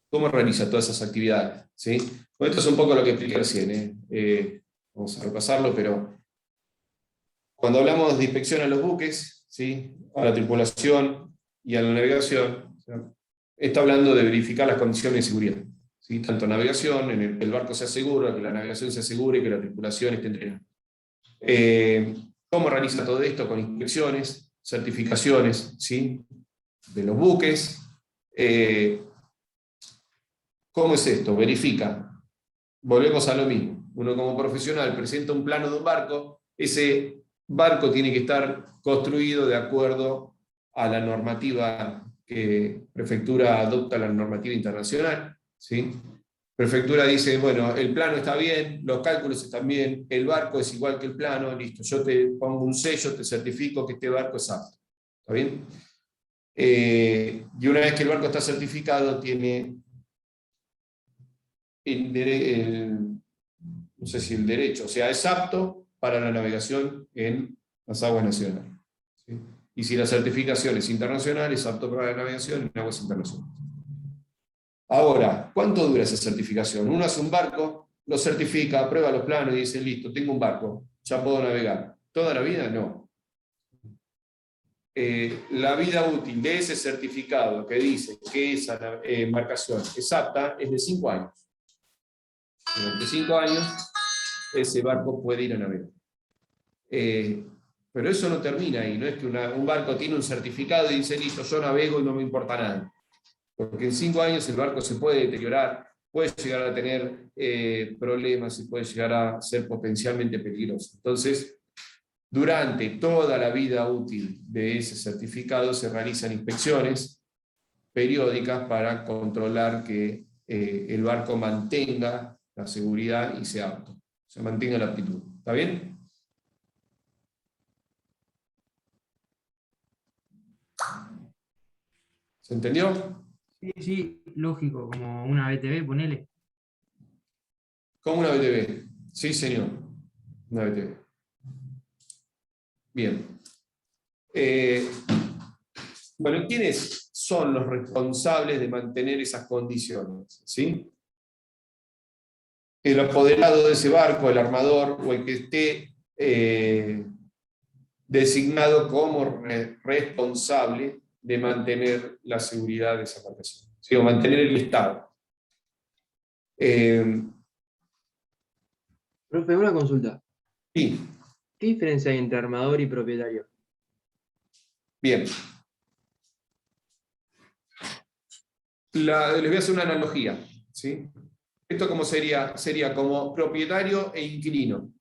¿cómo realiza todas esas actividades? ¿Sí? Bueno, esto es un poco lo que expliqué recién. Vamos a repasarlo, pero cuando hablamos de inspección a los buques, ¿sí? A la tripulación y a la navegación, está hablando de verificar las condiciones de seguridad. ¿Sí? Tanto navegación, en el barco sea seguro, que la navegación sea segura y que la tripulación esté entrenada. ¿Cómo realiza todo esto? Con inspecciones, certificaciones, ¿sí? De los buques. ¿Cómo es esto? Verifica. Volvemos a lo mismo. Uno como profesional presenta un plano de un barco, ese barco tiene que estar construido de acuerdo a la normativa que Prefectura adopta, la normativa internacional, ¿sí? Prefectura dice, bueno, el plano está bien, los cálculos están bien, el barco es igual que el plano, listo, yo te pongo un sello, te certifico que este barco es apto. ¿Está bien? Y una vez que el barco está certificado, tiene no sé si el derecho, o sea, es apto para la navegación en las aguas nacionales. ¿Sí? Y si la certificación es internacional, es apto para la navegación en aguas internacionales. Ahora, ¿cuánto dura esa certificación? Uno hace un barco, lo certifica, aprueba los planos y dice, listo, tengo un barco, ya puedo navegar. ¿Toda la vida? No. La vida útil de ese certificado que dice que esa embarcación es apta es de 5 años. Durante 5 años ese barco puede ir a navegar. Pero eso no termina ahí, no es que un barco tiene un certificado y dice, listo, yo navego y no me importa nada. Porque en 5 años el barco se puede deteriorar, puede llegar a tener problemas y puede llegar a ser potencialmente peligroso. Entonces, durante toda la vida útil de ese certificado se realizan inspecciones periódicas para controlar que el barco mantenga la seguridad y sea apto, se mantenga la aptitud. ¿Está bien? ¿Se entendió? Sí, sí, lógico, como una BTV, ponele. Como una BTV. Sí, señor. Una BTV. Bien. Bueno, ¿quiénes son los responsables de mantener esas condiciones? ¿Sí? El apoderado de ese barco, el armador, o el que esté designado como responsable de mantener la seguridad de esa embarcación, ¿sí? O mantener el estado. Profe, una consulta. Sí. ¿Qué diferencia hay entre armador y propietario? Bien. Les voy a hacer una analogía, ¿sí? Esto como sería como propietario e inquilino.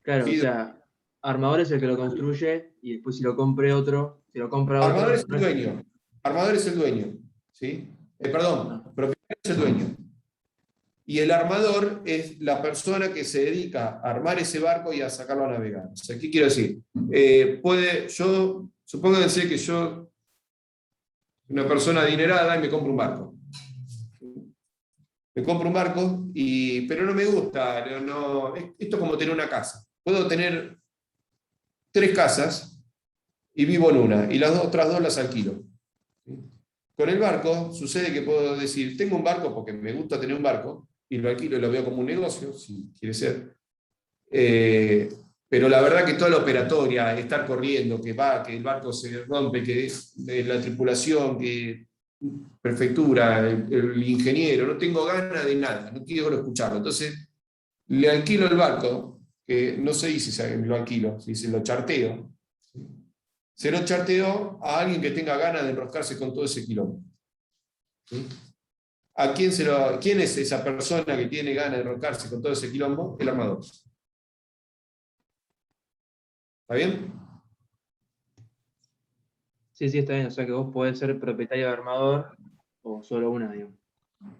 Claro, Sí. o sea, armador es el que lo construye y después si lo compra otro. Armador es el dueño. Armador es el dueño. ¿Sí? Perdón, propietario es el dueño. Y el armador es la persona que se dedica a armar ese barco y a sacarlo a navegar. O sea, ¿qué quiero decir? Supónganse que yo, una persona adinerada, y me compro un barco. Me compro un barco, pero no me gusta. Esto es como tener una casa. Puedo tener 3 casas y vivo en una, y las otras 2 las alquilo. Con el barco sucede que puedo decir, tengo un barco porque me gusta tener un barco, y lo alquilo y lo veo como un negocio, si quiere ser. Pero la verdad que toda la operatoria, estar corriendo, que el barco se rompe, que la tripulación, que prefectura, el ingeniero, no tengo ganas de nada, no quiero escucharlo. Entonces, le alquilo el barco, que no se dice si lo alquilo, se dice lo charteo. Se lo charteo a alguien que tenga ganas de enroscarse con todo ese quilombo. ¿Sí? ¿Quién es esa persona que tiene ganas de enroscarse con todo ese quilombo? El armador. ¿Está bien? Sí, está bien. O sea que vos podés ser propietario de armador o solo una, digamos.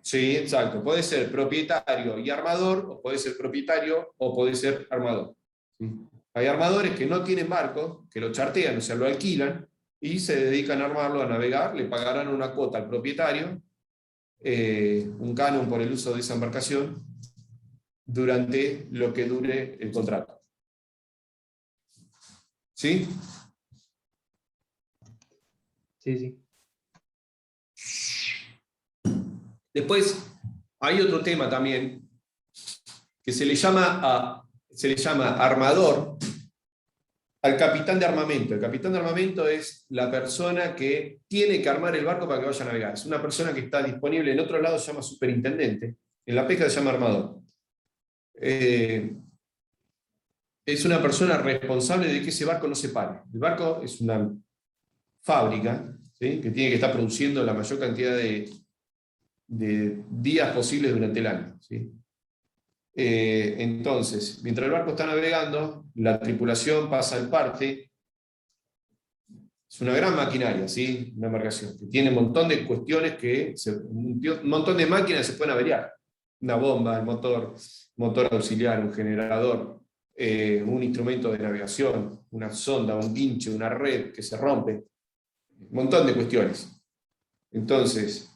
Sí, exacto. Puede ser propietario y armador, o puede ser propietario o puede ser armador. ¿Sí? Hay armadores que no tienen barcos, que lo chartean, o sea, lo alquilan, y se dedican a armarlo, a navegar, le pagarán una cuota al propietario, un canon por el uso de esa embarcación, durante lo que dure el contrato. ¿Sí? Sí. Después hay otro tema también que se le llama armador al capitán de armamento. El capitán de armamento es la persona que tiene que armar el barco para que vaya a navegar. Es una persona que está disponible. En otro lado se llama superintendente. En la pesca se llama armador. Es una persona responsable de que ese barco no se pare. El barco es una fábrica, ¿sí? Que tiene que estar produciendo la mayor cantidad de días posibles durante el año. ¿Sí? Entonces, mientras el barco está navegando, la tripulación pasa el parte. Es una gran maquinaria, ¿sí? Una embarcación que tiene un montón de cuestiones un montón de máquinas se pueden averiar. Una bomba, el motor auxiliar, un generador, un instrumento de navegación, una sonda, un guinche, una red que se rompe. Un montón de cuestiones. Entonces,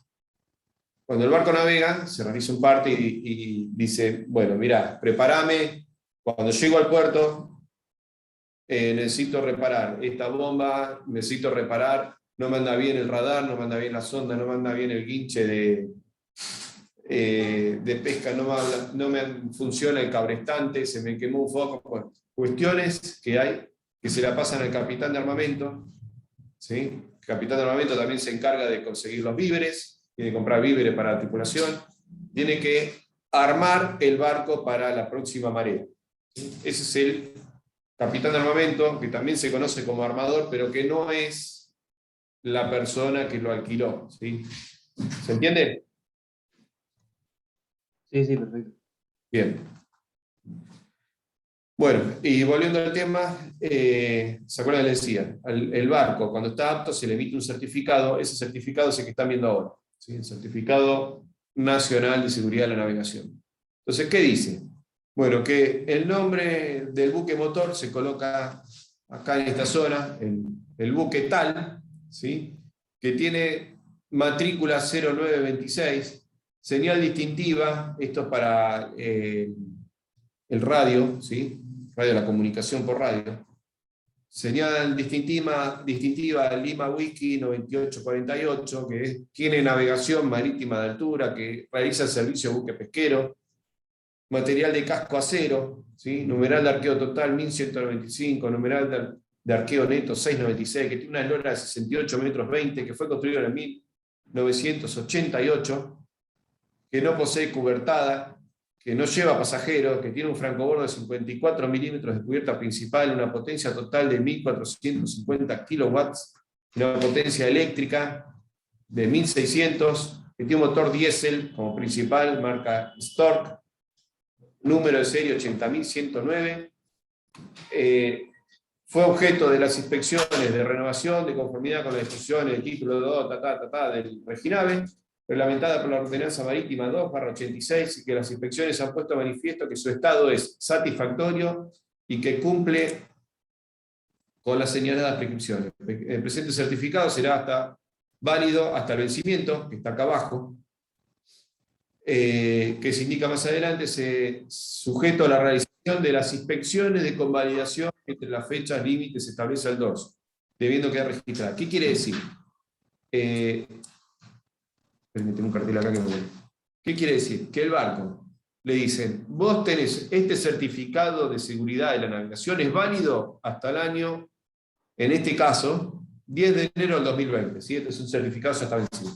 Cuando el barco navega, se realiza un parte y dice, bueno, mirá, prepárame, cuando llego al puerto, necesito reparar esta bomba, necesito reparar, no me anda bien el radar, no me anda bien la sonda, no me anda bien el guinche de pesca, no me funciona el cabrestante, se me quemó un foco. Bueno, cuestiones que hay que se la pasan al capitán de armamento, ¿sí? El capitán de armamento también se encarga de conseguir los víveres, tiene que comprar víveres para la tripulación, tiene que armar el barco para la próxima marea. ¿Sí? Ese es el capitán de armamento, que también se conoce como armador, pero que no es la persona que lo alquiló. ¿Sí? ¿Se entiende? Sí, sí, perfecto. Bien. Bueno, y volviendo al tema, ¿se acuerdan que les decía? El barco, cuando está apto, se le emite un certificado. Ese certificado es el que están viendo ahora, ¿sí? El Certificado Nacional de Seguridad de la Navegación. Entonces, ¿qué dice? Bueno, que el nombre del buque motor se coloca acá en esta zona, el buque tal, ¿sí? Que tiene matrícula 0926, señal distintiva, esto es para el radio, ¿sí? Radio, la comunicación por radio. Señal distintiva Lima Whisky 9848, que tiene navegación marítima de altura, que realiza el servicio buque pesquero. Material de casco acero, ¿sí? Numeral de arqueo total 1195, numeral de arqueo neto 696, que tiene una eslora de 68 metros 20, que fue construido en 1988, que no posee cubertada, que no lleva pasajeros, que tiene un francobordo de 54 milímetros de cubierta principal, una potencia total de 1450 kilowatts, una potencia eléctrica de 1600, que tiene un motor diésel como principal, marca Stork, número de serie 80109. Fue objeto de las inspecciones de renovación de conformidad con las disposiciones del título 2 del Reginave, reglamentada por la Ordenanza Marítima 2/86, y que las inspecciones han puesto a manifiesto que su estado es satisfactorio y que cumple con las señaladas prescripciones. El presente certificado será válido hasta el vencimiento, que está acá abajo, que se indica más adelante, sujeto a la realización de las inspecciones de convalidación entre las fechas límites se establece el dorso, debiendo quedar registrada. ¿Qué quiere decir? Permíteme un cartel acá que me voy. ¿Qué quiere decir? Que el barco le dicen, vos tenés este certificado de seguridad de la navegación, es válido hasta el año, en este caso, 10 de enero del 2020. ¿Sí? Este es un certificado, ya está vencido.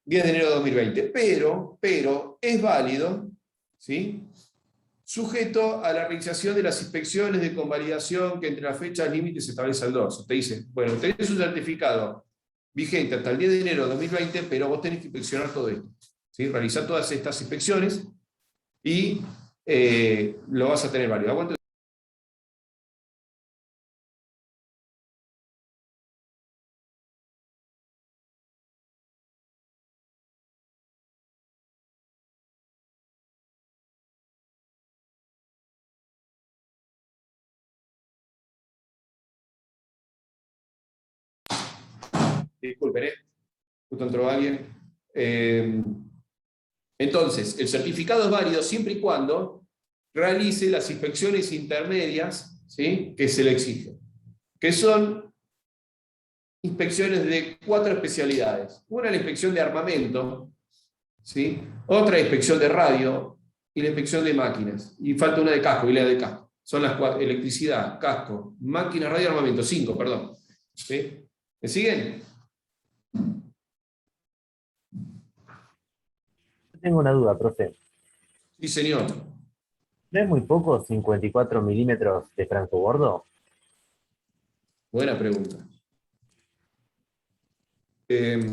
10 de enero de 2020, pero es válido, ¿sí? Sujeto a la realización de las inspecciones de convalidación que entre las fechas límites se establece el dorso. Te dice, bueno, tenés un certificado vigente hasta el 10 de enero de 2020, pero vos tenés que inspeccionar todo esto, ¿sí? Realizar todas estas inspecciones y lo vas a tener válido. ¿Aguante? Disculpen, justo entró alguien. Entonces, el certificado es válido siempre y cuando realice las inspecciones intermedias, ¿sí? Que se le exigen, que son inspecciones de 4 especialidades. Una es la inspección de armamento, ¿sí? Otra es inspección de radio y la inspección de máquinas. Y falta una de casco y la de casco. Son las 4: electricidad, casco, máquinas, radio y armamento. 5, perdón. ¿Sí? ¿Me siguen? Tengo una duda, profe. Sí, señor. ¿No es muy poco 54 milímetros de francobordo? Buena pregunta. Es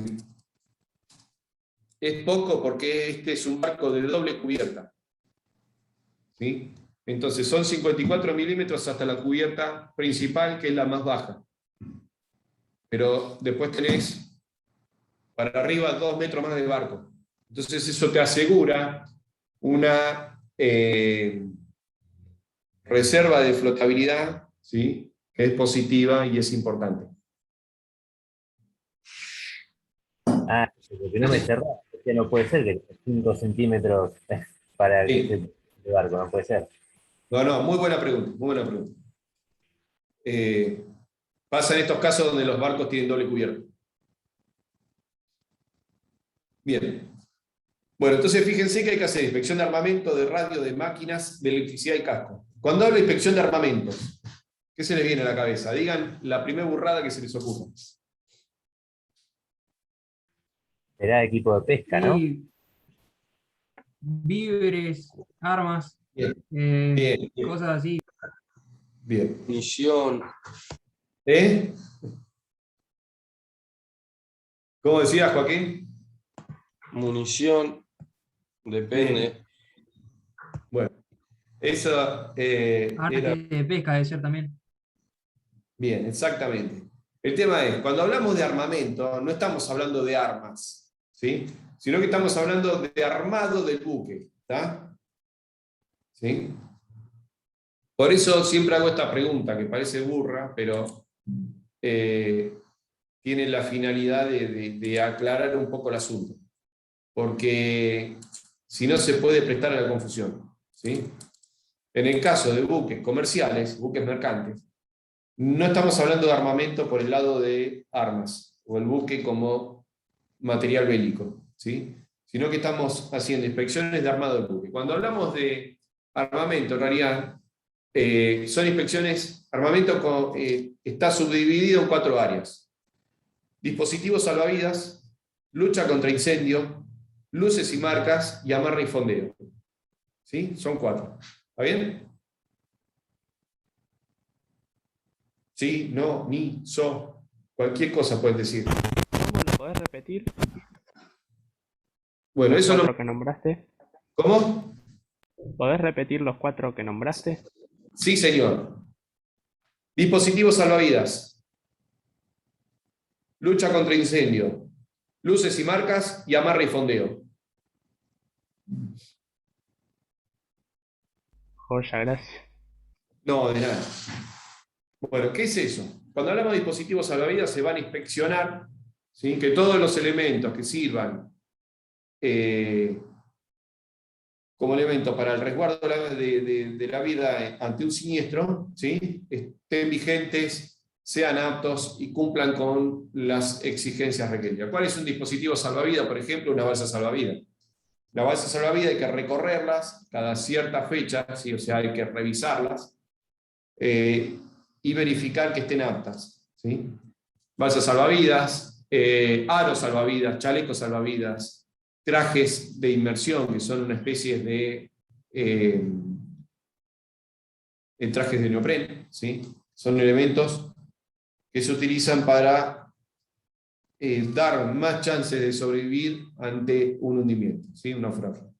poco porque este es un barco de doble cubierta, ¿sí? Entonces son 54 milímetros hasta la cubierta principal, que es la más baja. Pero después tenés para arriba 2 metros más de barco. Entonces eso te asegura una reserva de flotabilidad, ¿sí? Que es positiva y es importante. Ah, lo que no me cerró es que no puede ser que 5 centímetros para Sí. el barco, no puede ser. No, muy buena pregunta, muy buena pregunta. Pasa en estos casos donde los barcos tienen doble cubierta. Bien. Bueno, entonces fíjense que hay que hacer inspección de armamento, de radio, de máquinas, de electricidad y casco. Cuando hablo de inspección de armamentos, ¿qué se les viene a la cabeza? Digan la primera burrada que se les ocurra. Será equipo de pesca, ¿no? Y víveres, armas, Bien, bien, bien. cosas así. Bien. Munición, ¿Eh? ¿Cómo decías, Joaquín? munición, depende. Bueno, eso Arte era... de pesca debe ser también. Bien, exactamente. El tema es, cuando hablamos de armamento, no estamos hablando de armas, ¿sí? Sino que estamos hablando de armado del buque, ¿está? ¿Sí? Por eso siempre hago esta pregunta, que parece burra, pero tiene la finalidad de aclarar un poco el asunto. Porque si no se puede prestar a la confusión, ¿sí? En el caso de buques comerciales, buques mercantes, no estamos hablando de armamento por el lado de armas, o el buque como material bélico, ¿sí? Sino que estamos haciendo inspecciones de armado del buque. Cuando hablamos de armamento, en realidad, son inspecciones, armamento está subdividido en 4 áreas. Dispositivos salvavidas, lucha contra incendio, luces y marcas y amarre y fondeo. ¿Sí? Son 4. ¿Está bien? Sí, no, ni, so. Cualquier cosa puedes decir. ¿Cómo lo podés repetir? Bueno, Los eso no... 4 que nombraste. ¿Cómo? ¿Podés repetir los 4 que nombraste? Sí, señor. Dispositivos salvavidas. Lucha contra incendio. Luces y marcas y amarre y fondeo. Joya, gracias. No, de nada. Bueno, ¿qué es eso? Cuando hablamos de dispositivos salvavidas se van a inspeccionar, ¿sí? Que todos los elementos que sirvan como elemento para el resguardo de la vida ante un siniestro, ¿sí? Estén vigentes, sean aptos y cumplan con las exigencias requeridas. ¿Cuál es un dispositivo salvavidas? Por ejemplo, una balsa salvavidas. La balsa salvavidas hay que recorrerlas cada cierta fecha, ¿sí? O sea, hay que revisarlas y verificar que estén aptas, ¿sí? Balsas salvavidas, aros salvavidas, chalecos salvavidas, trajes de inmersión, que son una especie de trajes de neopren, ¿sí? Son elementos que se utilizan para dar más chances de sobrevivir ante un hundimiento, ¿sí? Un naufragio.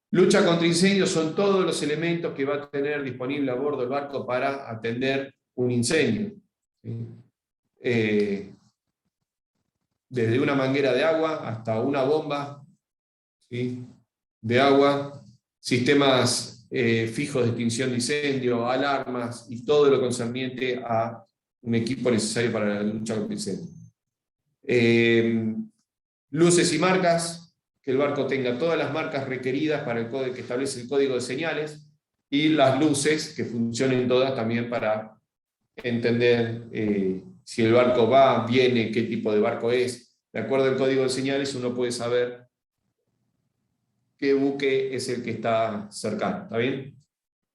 Lucha contra incendios son todos los elementos que va a tener disponible a bordo del barco para atender un incendio, ¿sí? Desde una manguera de agua hasta una bomba, ¿sí? De agua, sistemas fijos de extinción de incendio, alarmas y todo lo concerniente a un equipo necesario para la lucha contra incendios. Luces y marcas, que el barco tenga todas las marcas requeridas para el código que establece el código de señales, y las luces que funcionen todas también para entender si el barco va, viene, qué tipo de barco es. De acuerdo al código de señales uno puede saber qué buque es el que está cercano, ¿está bien?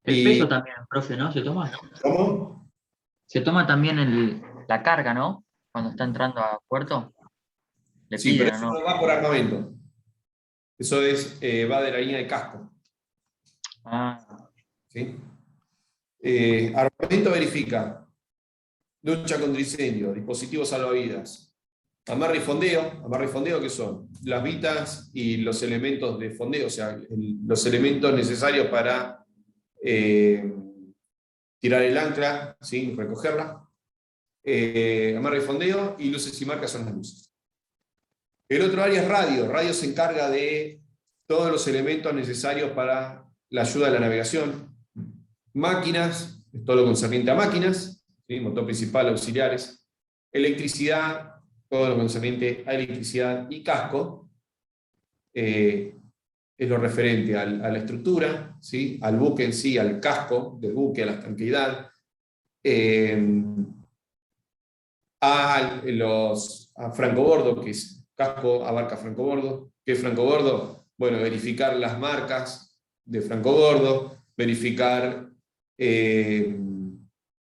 El peso también, profe, ¿no? ¿Se toma? ¿Cómo? Se toma también la carga, ¿no? Cuando está entrando a puerto. Le Sí, piden, pero eso ¿no? no va por armamento. Eso va de la línea de casco. Ah. ¿Sí? Armamento verifica lucha contra incendio, dispositivos salvavidas, amarre y fondeo, ¿qué son? Las vitas y los elementos de fondeo, o sea, los elementos necesarios para tirar el ancla, ¿sí? Recogerla. Amarre y fondeo, y luces y marcas son las luces. El otro área es radio. Radio se encarga de todos los elementos necesarios para la ayuda de la navegación. Máquinas, es todo lo concerniente a máquinas, ¿sí? Motor principal, auxiliares. Electricidad, todo lo concerniente a electricidad y casco, es lo referente a la estructura, ¿sí? Al buque en sí, al casco del buque, a la estanqueidad, a francobordo, que es casco abarca francobordo. ¿Qué es francobordo? Bueno, verificar las marcas de francobordo, verificar que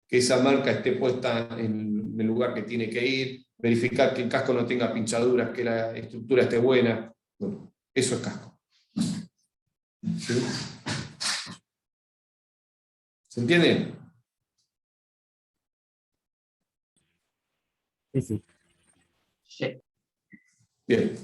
esa marca esté puesta en el lugar que tiene que ir, verificar que el casco no tenga pinchaduras, que la estructura esté buena. Bueno, eso es casco. ¿Sí? ¿Se entiende? Sí, sí. Sí. Bien.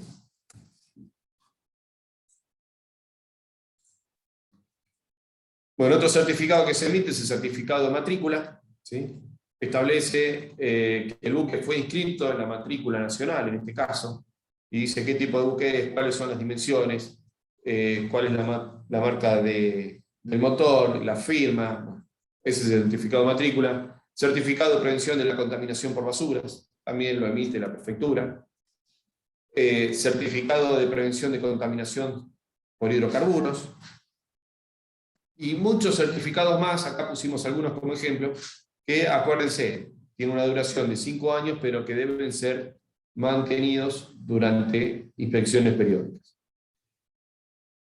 Bueno, otro certificado que se emite es el certificado de matrícula, ¿sí? Establece que el buque fue inscrito en la matrícula nacional, en este caso, y dice qué tipo de buque es, cuáles son las dimensiones, cuál es la marca del motor, la firma. Ese es el certificado de matrícula. Certificado de prevención de la contaminación por basuras, también lo emite la prefectura. Certificado de prevención de contaminación por hidrocarburos. Y muchos certificados más, acá pusimos algunos como ejemplo, que acuérdense, tienen una duración de 5 años, pero que deben ser mantenidos durante inspecciones periódicas.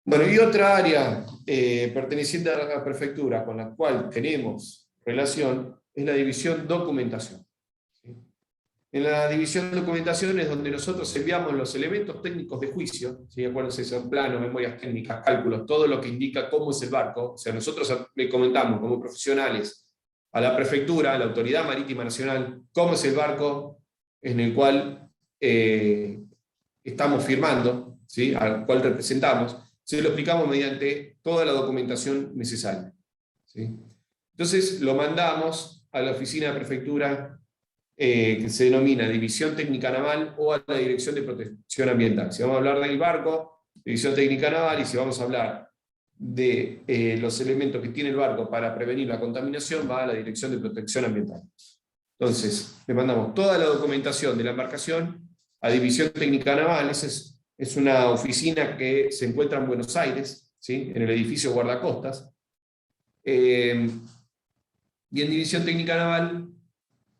Bueno, y otra área perteneciente a la prefectura con la cual tenemos relación es la división documentación. ¿Sí? En la división documentación es donde nosotros enviamos los elementos técnicos de juicio, ¿sí? Acuérdense, son planos, memorias técnicas, cálculos, todo lo que indica cómo es el barco. O sea, nosotros le comentamos como profesionales a la prefectura, a la Autoridad Marítima Nacional, cómo es el barco en el cual estamos firmando, ¿sí? Al cual representamos. Se lo explicamos mediante toda la documentación necesaria, ¿sí? Entonces lo mandamos a la oficina de prefectura que se denomina División Técnica Naval o a la Dirección de Protección Ambiental. Si vamos a hablar del barco, División Técnica Naval, y si vamos a hablar de los elementos que tiene el barco para prevenir la contaminación, va a la Dirección de Protección Ambiental. Entonces, le mandamos toda la documentación de la embarcación a División Técnica Naval. Esa es una oficina que se encuentra en Buenos Aires, ¿sí? En el edificio Guardacostas. Y en División Técnica Naval,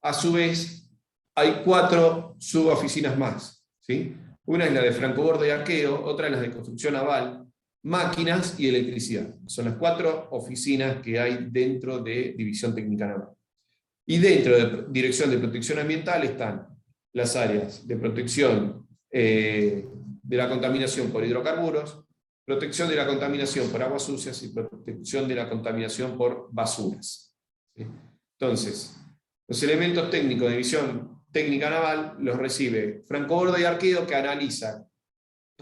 a su vez, hay 4 suboficinas más, ¿sí? Una es la de francobordo y arqueo, otra es la de construcción naval, máquinas y electricidad. Son las 4 oficinas que hay dentro de División Técnica Naval. Y dentro de Dirección de Protección Ambiental están las áreas de protección de la contaminación por hidrocarburos, protección de la contaminación por aguas sucias y protección de la contaminación por basuras. ¿Sí? Entonces, los elementos técnicos de División Técnica Naval los recibe francobordo y arqueo, que analiza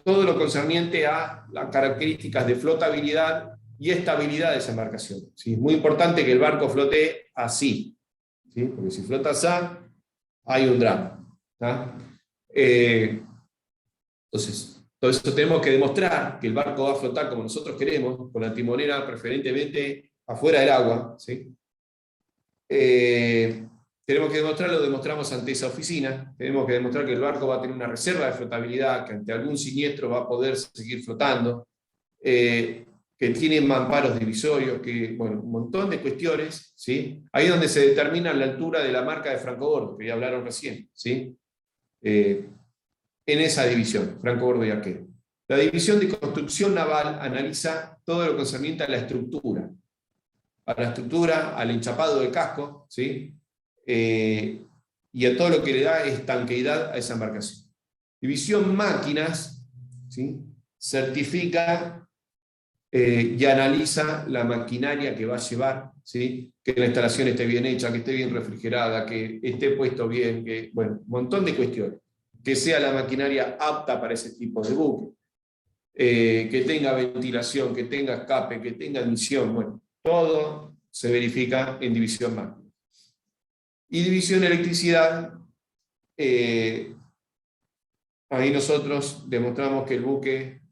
todo lo concerniente a las características de flotabilidad y estabilidad de esa embarcación. ¿Sí? Es muy importante que el barco flote así, ¿sí? Porque si flota así, hay un drama. Entonces, todo eso tenemos que demostrar que el barco va a flotar como nosotros queremos, con la timonera preferentemente afuera del agua, ¿sí? Tenemos que demostrarlo, demostramos ante esa oficina, tenemos que demostrar que el barco va a tener una reserva de flotabilidad, que ante algún siniestro va a poder seguir flotando, que tiene mamparos divisorios, que, bueno, un montón de cuestiones, ¿sí? Ahí es donde se determina la altura de la marca de francobordo, que ya hablaron recién, ¿sí? En esa división, francobordo y arqueo. La división de construcción naval analiza todo lo concerniente a la estructura, al enchapado del casco, ¿sí? Y a todo lo que le da estanqueidad a esa embarcación. División máquinas, ¿sí? Certifica y analiza la maquinaria que va a llevar, ¿sí? Que la instalación esté bien hecha, que esté bien refrigerada, que esté puesto bien, que, bueno, un montón de cuestiones. Que sea la maquinaria apta para ese tipo de buque, que tenga ventilación, que tenga escape, que tenga admisión, bueno, todo se verifica en división máquina. Y división electricidad, ahí nosotros demostramos que el buque,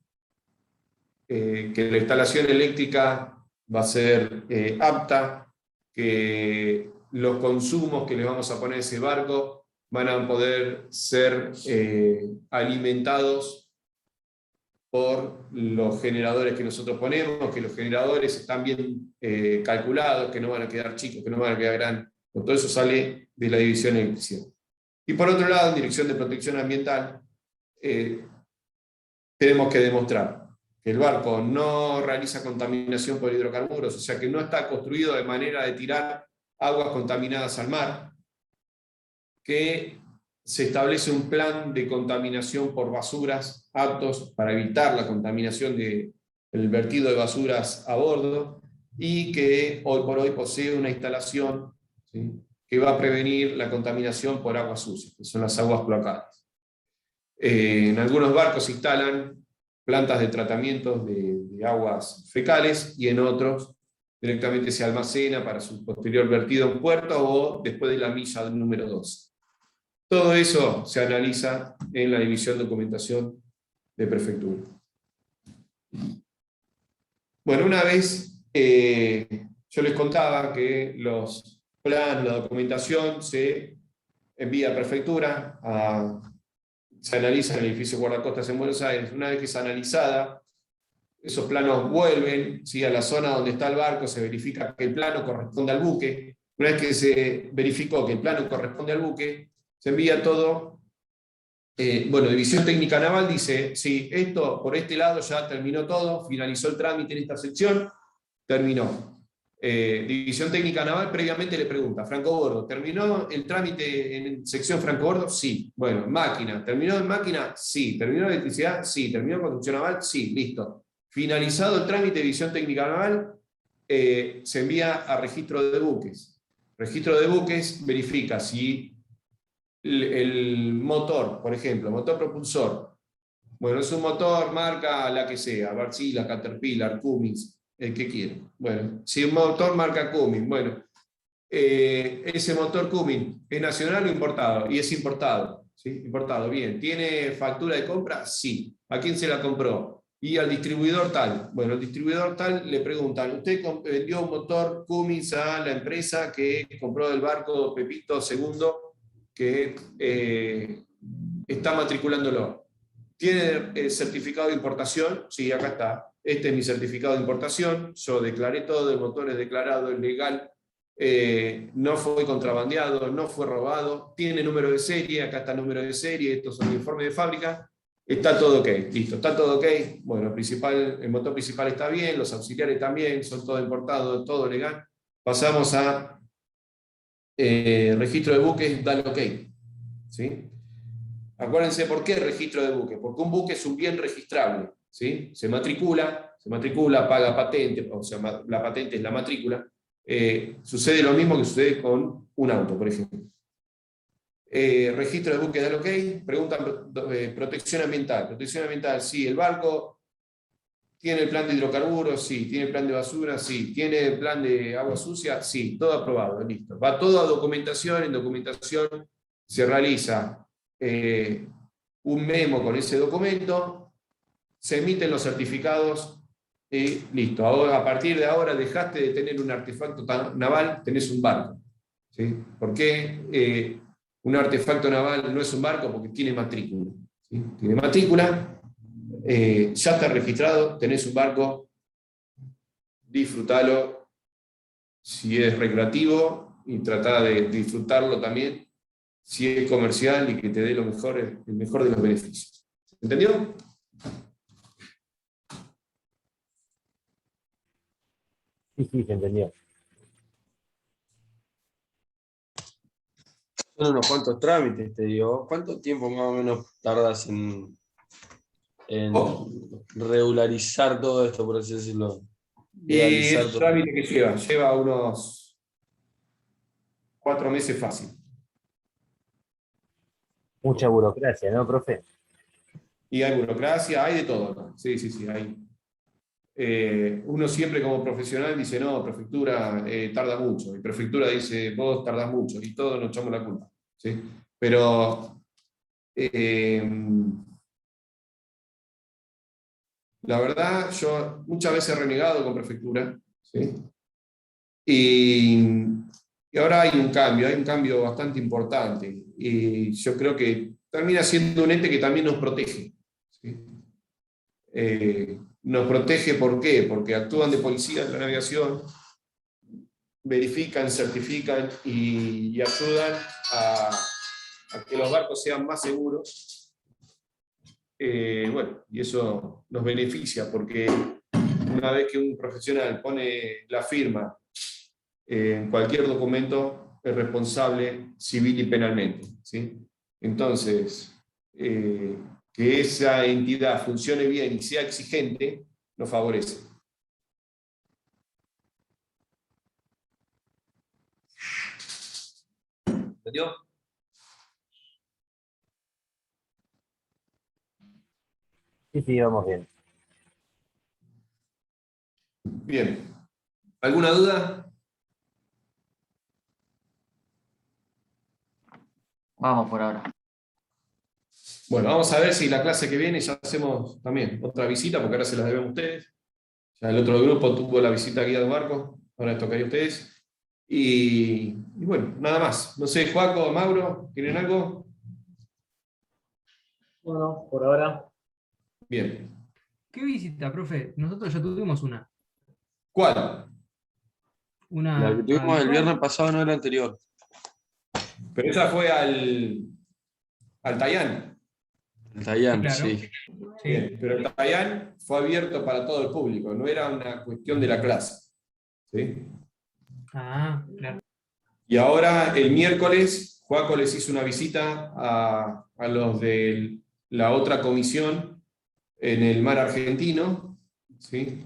que la instalación eléctrica va a ser apta, que los consumos que le vamos a poner a ese barco van a poder ser alimentados por los generadores que nosotros ponemos, que los generadores están bien calculados, que no van a quedar chicos, que no van a quedar grandes. Todo eso sale de la división de electricidad. Y por otro lado, en dirección de protección ambiental, tenemos que demostrar que el barco no realiza contaminación por hidrocarburos, o sea que no está construido de manera de tirar aguas contaminadas al mar, que se establece un plan de contaminación por basuras aptos para evitar la contaminación del vertido de basuras a bordo, y que hoy por hoy posee una instalación, ¿sí?, que va a prevenir la contaminación por aguas sucias, que son las aguas cloacales. En algunos barcos se instalan plantas de tratamiento de aguas fecales, y en otros directamente se almacena para su posterior vertido en puerto o después de la milla número 2. Todo eso se analiza en la división de documentación de prefectura. Bueno, una vez yo les contaba que los planos, la documentación se envía a prefectura, se analiza en el edificio guardacostas en Buenos Aires. Una vez que es analizada, esos planos vuelven, ¿sí?, a la zona donde está el barco, se verifica que el plano corresponde al buque. Una vez que se verificó que el plano corresponde al buque, se envía todo. Bueno, División Técnica Naval dice, sí, esto por este lado ya terminó todo, finalizó el trámite en esta sección, terminó. División Técnica Naval previamente le pregunta, Franco Bordo, ¿terminó el trámite en sección Franco Bordo? Sí. Bueno, máquina, ¿terminó en máquina? Sí. ¿Terminó electricidad? Sí. ¿Terminó construcción naval? Sí, listo. Finalizado el trámite de División Técnica Naval, se envía a registro de buques. Registro de buques verifica si el motor, por ejemplo, motor propulsor, bueno, es un motor marca la que sea, Wärtsilä, Caterpillar, Cummins, el que quiera. Bueno, si un motor marca Cummins, bueno, ese motor Cummins es nacional o importado, y es importado, ¿sí? Importado, bien. ¿Tiene factura de compra? Sí. ¿A quién se la compró? Y al distribuidor tal. Bueno, al distribuidor tal le preguntan, ¿usted vendió un motor Cummins a la empresa que compró del barco Pepito II, que está matriculándolo? ¿Tiene certificado de importación? Sí, acá está. Este es mi certificado de importación. Yo declaré todo, el motor es declarado, es legal, no fue contrabandeado, no fue robado, tiene número de serie, acá está el número de serie, estos son los informes de fábrica. Está todo ok, listo, está todo ok. Bueno, el motor principal está bien, los auxiliares también, son todo importados, todo legal. Pasamos a registro de buques, dale ok. ¿Sí? Acuérdense por qué registro de buques, porque un buque es un bien registrable. ¿Sí? Se matricula, paga patente, o sea, la patente es la matrícula. Sucede lo mismo que sucede con un auto, por ejemplo. Registro de buque, dale ok. Preguntan protección ambiental. Protección ambiental, sí. ¿El barco tiene el plan de hidrocarburos? Sí. ¿Tiene el plan de basura? Sí. ¿Tiene el plan de agua sucia? Sí. Todo aprobado, listo. Va todo a documentación. En documentación se realiza un memo con ese documento, se emiten los certificados y listo. Ahora, a partir de ahora dejaste de tener un artefacto naval, tenés un barco. ¿Sí? ¿Por qué un artefacto naval no es un barco? Porque tiene matrícula. ¿Sí? Tiene matrícula, ya está registrado, tenés un barco, disfrútalo si es recreativo y tratá de disfrutarlo también si es comercial y que te dé lo mejor, el mejor de los beneficios. ¿Entendió? Sí, sí, se entendió. Son unos cuantos trámites, te digo. ¿Cuánto tiempo más o menos tardas en regularizar todo esto, por así decirlo? Y el trámite que lleva unos 4 meses fácil. Mucha burocracia, ¿no, profe? Y hay burocracia, hay de todo, ¿no? Sí, sí, sí, hay. Uno siempre como profesional dice, no, prefectura tarda mucho, y prefectura dice, vos tardás mucho, y todos nos echamos la culpa. ¿Sí? Pero la verdad, yo muchas veces he renegado con prefectura, ¿sí? Y Y ahora hay un cambio bastante importante. Y yo creo que termina siendo un ente que también nos protege. ¿Sí? Nos protege, ¿por qué? Porque actúan de policía de la navegación, verifican, certifican y ayudan a que los barcos sean más seguros. Bueno, y eso nos beneficia porque una vez que un profesional pone la firma en cualquier documento, es responsable civil y penalmente. ¿Sí? Entonces, que esa entidad funcione bien y sea exigente, nos favorece. ¿Entendió? Sí, vamos bien. Bien. ¿Alguna duda? Vamos por ahora. Bueno, vamos a ver si la clase que viene ya hacemos también otra visita, porque ahora se las debemos a ustedes. Ya el otro grupo tuvo la visita guía de barco, ahora les tocaría a ustedes. Y bueno, nada más. No sé, Joaco, Mauro, ¿tienen algo? Bueno, por ahora. Bien. ¿Qué visita, profe? Nosotros ya tuvimos una. ¿Cuál? Una La que tuvimos el habitual. viernes pasado, no el anterior. Pero esa fue al Tayán. El Dayan, Claro. sí. Bien, pero el Tayán fue abierto para todo el público, no era una cuestión de la clase. ¿Sí? Ah, claro. Y ahora, el miércoles, Joaco les hizo una visita a los de la otra comisión en el mar argentino. ¿Sí?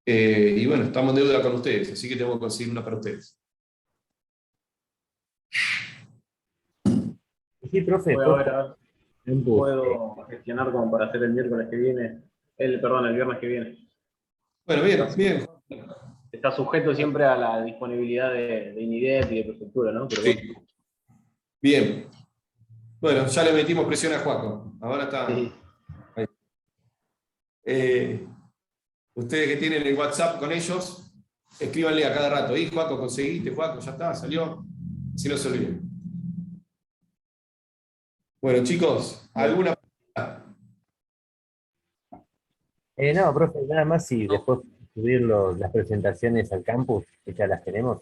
Y bueno, estamos en deuda con ustedes, así que tengo que conseguir una para ustedes. Sí, profe, Voy a ver, a ver. un bus. Puedo gestionar como para hacer el miércoles que viene. Perdón, el viernes que viene. Bueno, bien, bien. Está sujeto siempre a la disponibilidad de INIDET y de prefectura, ¿no? Pero Sí. bueno. Bien. Bueno, ya le metimos presión a Joaco. Ahora está. Sí. Ahí. Ustedes que tienen el WhatsApp con ellos, escríbanle a cada rato. Y Joaco, conseguiste, Joaco, ya está, salió. Si no se olviden. Bueno, chicos, ¿alguna pregunta? No, profe, nada más si después subir las presentaciones al campus, que ya las tenemos.